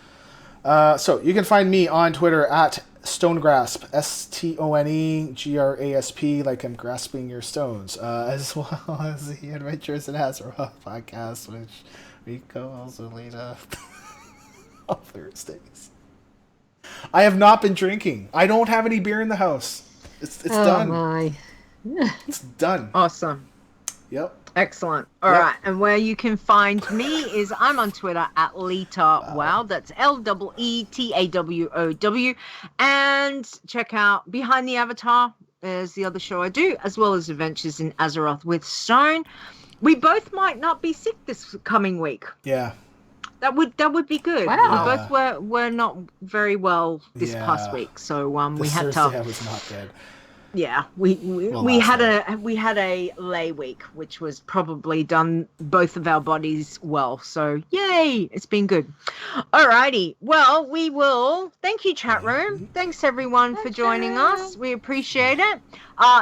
So you can find me on Twitter at StoneGrasp, StoneGrasp, like I'm grasping your stones, as well as the Adventures in Azeroth podcast, which we go also later on Thursdays. I have not been drinking. I don't have any beer in the house. It's done. My. It's done. Awesome. Yep. Excellent. All right. And where you can find me is I'm on Twitter at Leta Wow. That's LEETAWOW. And check out Behind the Avatar is the other show I do, as well as Adventures in Azeroth with Stone. We both might not be sick this coming week. Yeah. That would be good. Wow. We both were not very well this past week, so we had Thursday to. I was not good. Yeah, we had a lay week, which was probably done both of our bodies well. So yay, it's been good. Alrighty, well we will. Thank you, chat room. Thanks everyone for joining us. We appreciate it.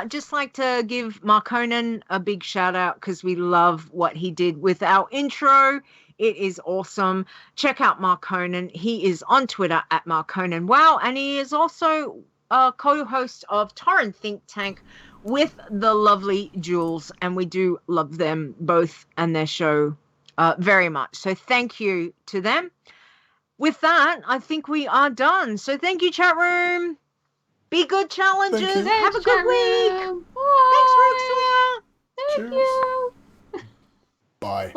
Just like to give Marconan a big shout out because we love what he did with our intro. It is awesome. Check out Marconan. He is on Twitter at Marconan Wow, and he is also a co-host of Torrent Think Tank with the lovely Jules, and we do love them both and their show very much. So thank you to them. With that, I think we are done. So thank you, chat room. Be good, challengers. Have a good week. Thanks, Roxia. Thank you. Bye.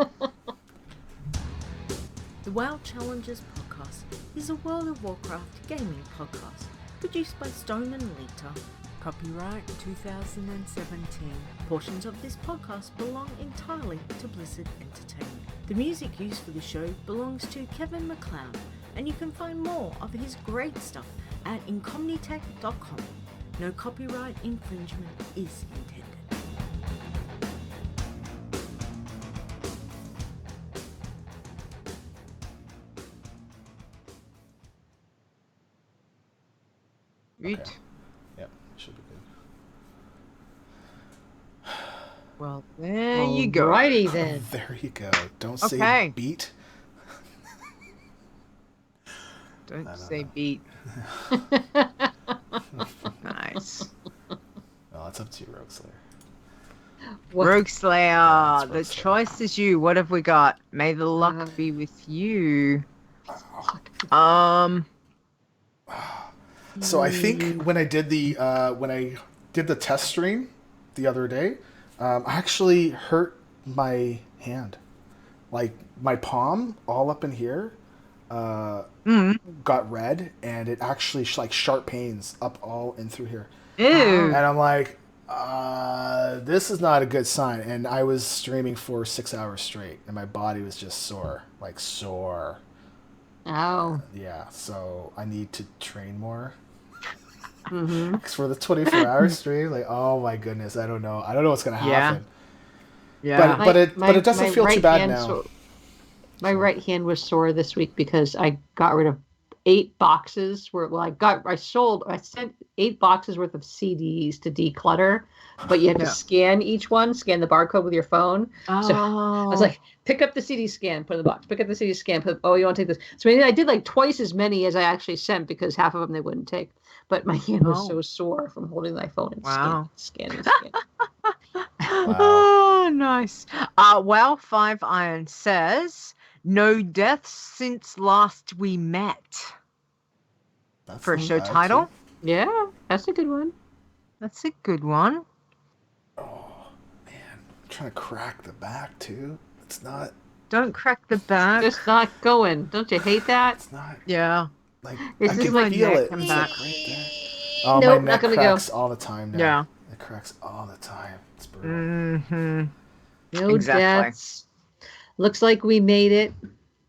The WoW Challenges podcast is a World of Warcraft gaming podcast produced by Stone and Leta. Copyright 2017. Portions of this podcast belong entirely to Blizzard Entertainment. The music used for the show belongs to Kevin MacLeod, and you can find more of his great stuff at incomnitech.com. No copyright infringement is intended. Right. Okay. Yep, should be good. Well, there you go. Righty then. There you go. Don't Okay. say beat. Don't say beat. Nice. Well, it's up to you, Rogue Slayer. Rogue Slayer, Yeah, the Rogue Slayer. choice is you. What have we got? May the luck be with you. So I think when I did the test stream the other day, I actually hurt my hand, like my palm all up in here, got red, and it actually like sharp pains up all in through here. Ew. And I'm like, this is not a good sign. And I was streaming for 6 hours straight, and my body was just sore, like sore. Oh. Yeah, so I need to train more. Mm-hmm. Because for the 24-hour stream, like, oh my goodness, I don't know what's gonna happen. Yeah. But it doesn't feel too bad now. My right hand was sore this week because I got rid of 8 boxes I sent 8 boxes worth of CDs to declutter, but you have to scan the barcode with your phone. Oh. So I was like, pick up the CD scan, put it in the box, pick up the CD scan, you want to take this. So I did like twice as many as I actually sent because half of them they wouldn't take. But my hand was so sore from holding my phone and scanning. Oh, nice. Well, 5 Iron says, no deaths since last we met. That's For a not show bad, title. too. Yeah, that's a good one. That's a good one. Oh man, I'm trying to crack the back too. It's not Don't crack the back. Just not going. Don't you hate that? It's not Yeah. like It's I just can like feel neck it. and It's back. like right there. Oh, Nope, my not neck gonna cracks go. all the time now. Yeah. It cracks all the time. It's brutal. Mm-hmm. No Exactly. deaths. Looks like we made it.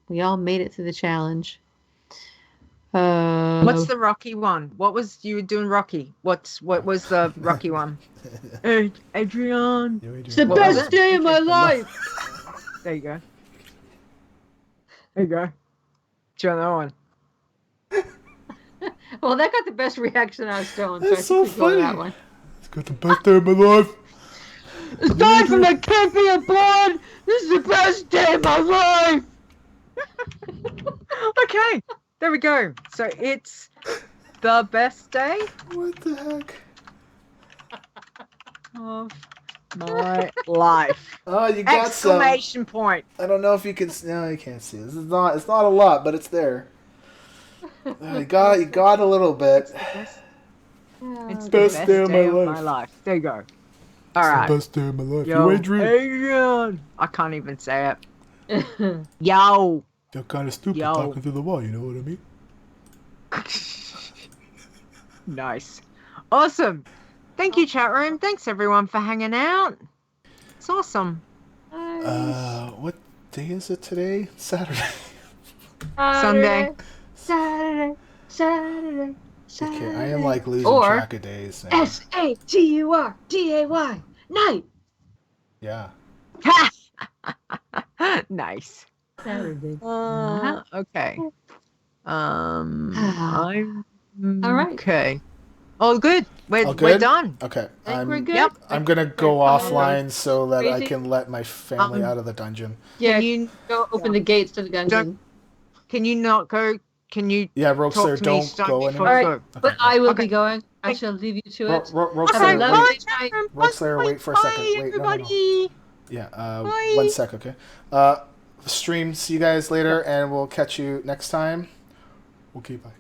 We all made it through the challenge. What's the Rocky one? What was you were doing Rocky? What was the Rocky one? Adrian. It's the What was best it? day of my life. There you go. There you go. Do you want that one? Well, that got the best reaction out of Stone. That's So I so think we go with that funny. one. It's got the best day of my life. Aside from the champion blood, this is the best day of my life. Okay. There we go. So it's the best day What the heck? of my life. Oh, you got some. Exclamation point. I don't know if you can. No, you can't see. This is not. It's not a lot, but it's there. You got a little bit. It's the Best best day of my of life. my life. There you go. All It's right. the best day of my life. Yo, You Adrian? Adrian. I can't even say it. Yo. You're kind of stupid Yo. talking through the wall. You know what I mean? Nice. Awesome. Thank you, chat room. Thanks, everyone, for hanging out. It's awesome. What day is it today? Saturday. Sunday. Saturday. Okay, I am like losing Or track of days now. SATURDAY night. Yeah. Nice. Saturday. Okay. I'm All right. okay. Oh, good. We're All good? done. Okay. I think we're good. Yep. I'm gonna go offline so that I Crazy? can let my family out of the dungeon. Yeah, Can you go open the gates to the dungeon. can you not go? Can you Yeah, talk Rogueslayer, to me don't Stone, go before anywhere. you All right, go? but I will Okay. be going. I shall leave you to it. Have a Rogueslayer, lovely wait. night. Rogueslayer, wait for a second. Bye, Wait, no. everybody. Yeah, Bye. 1 sec, okay. Stream, see you guys later, and we'll catch you next time. Okay, bye.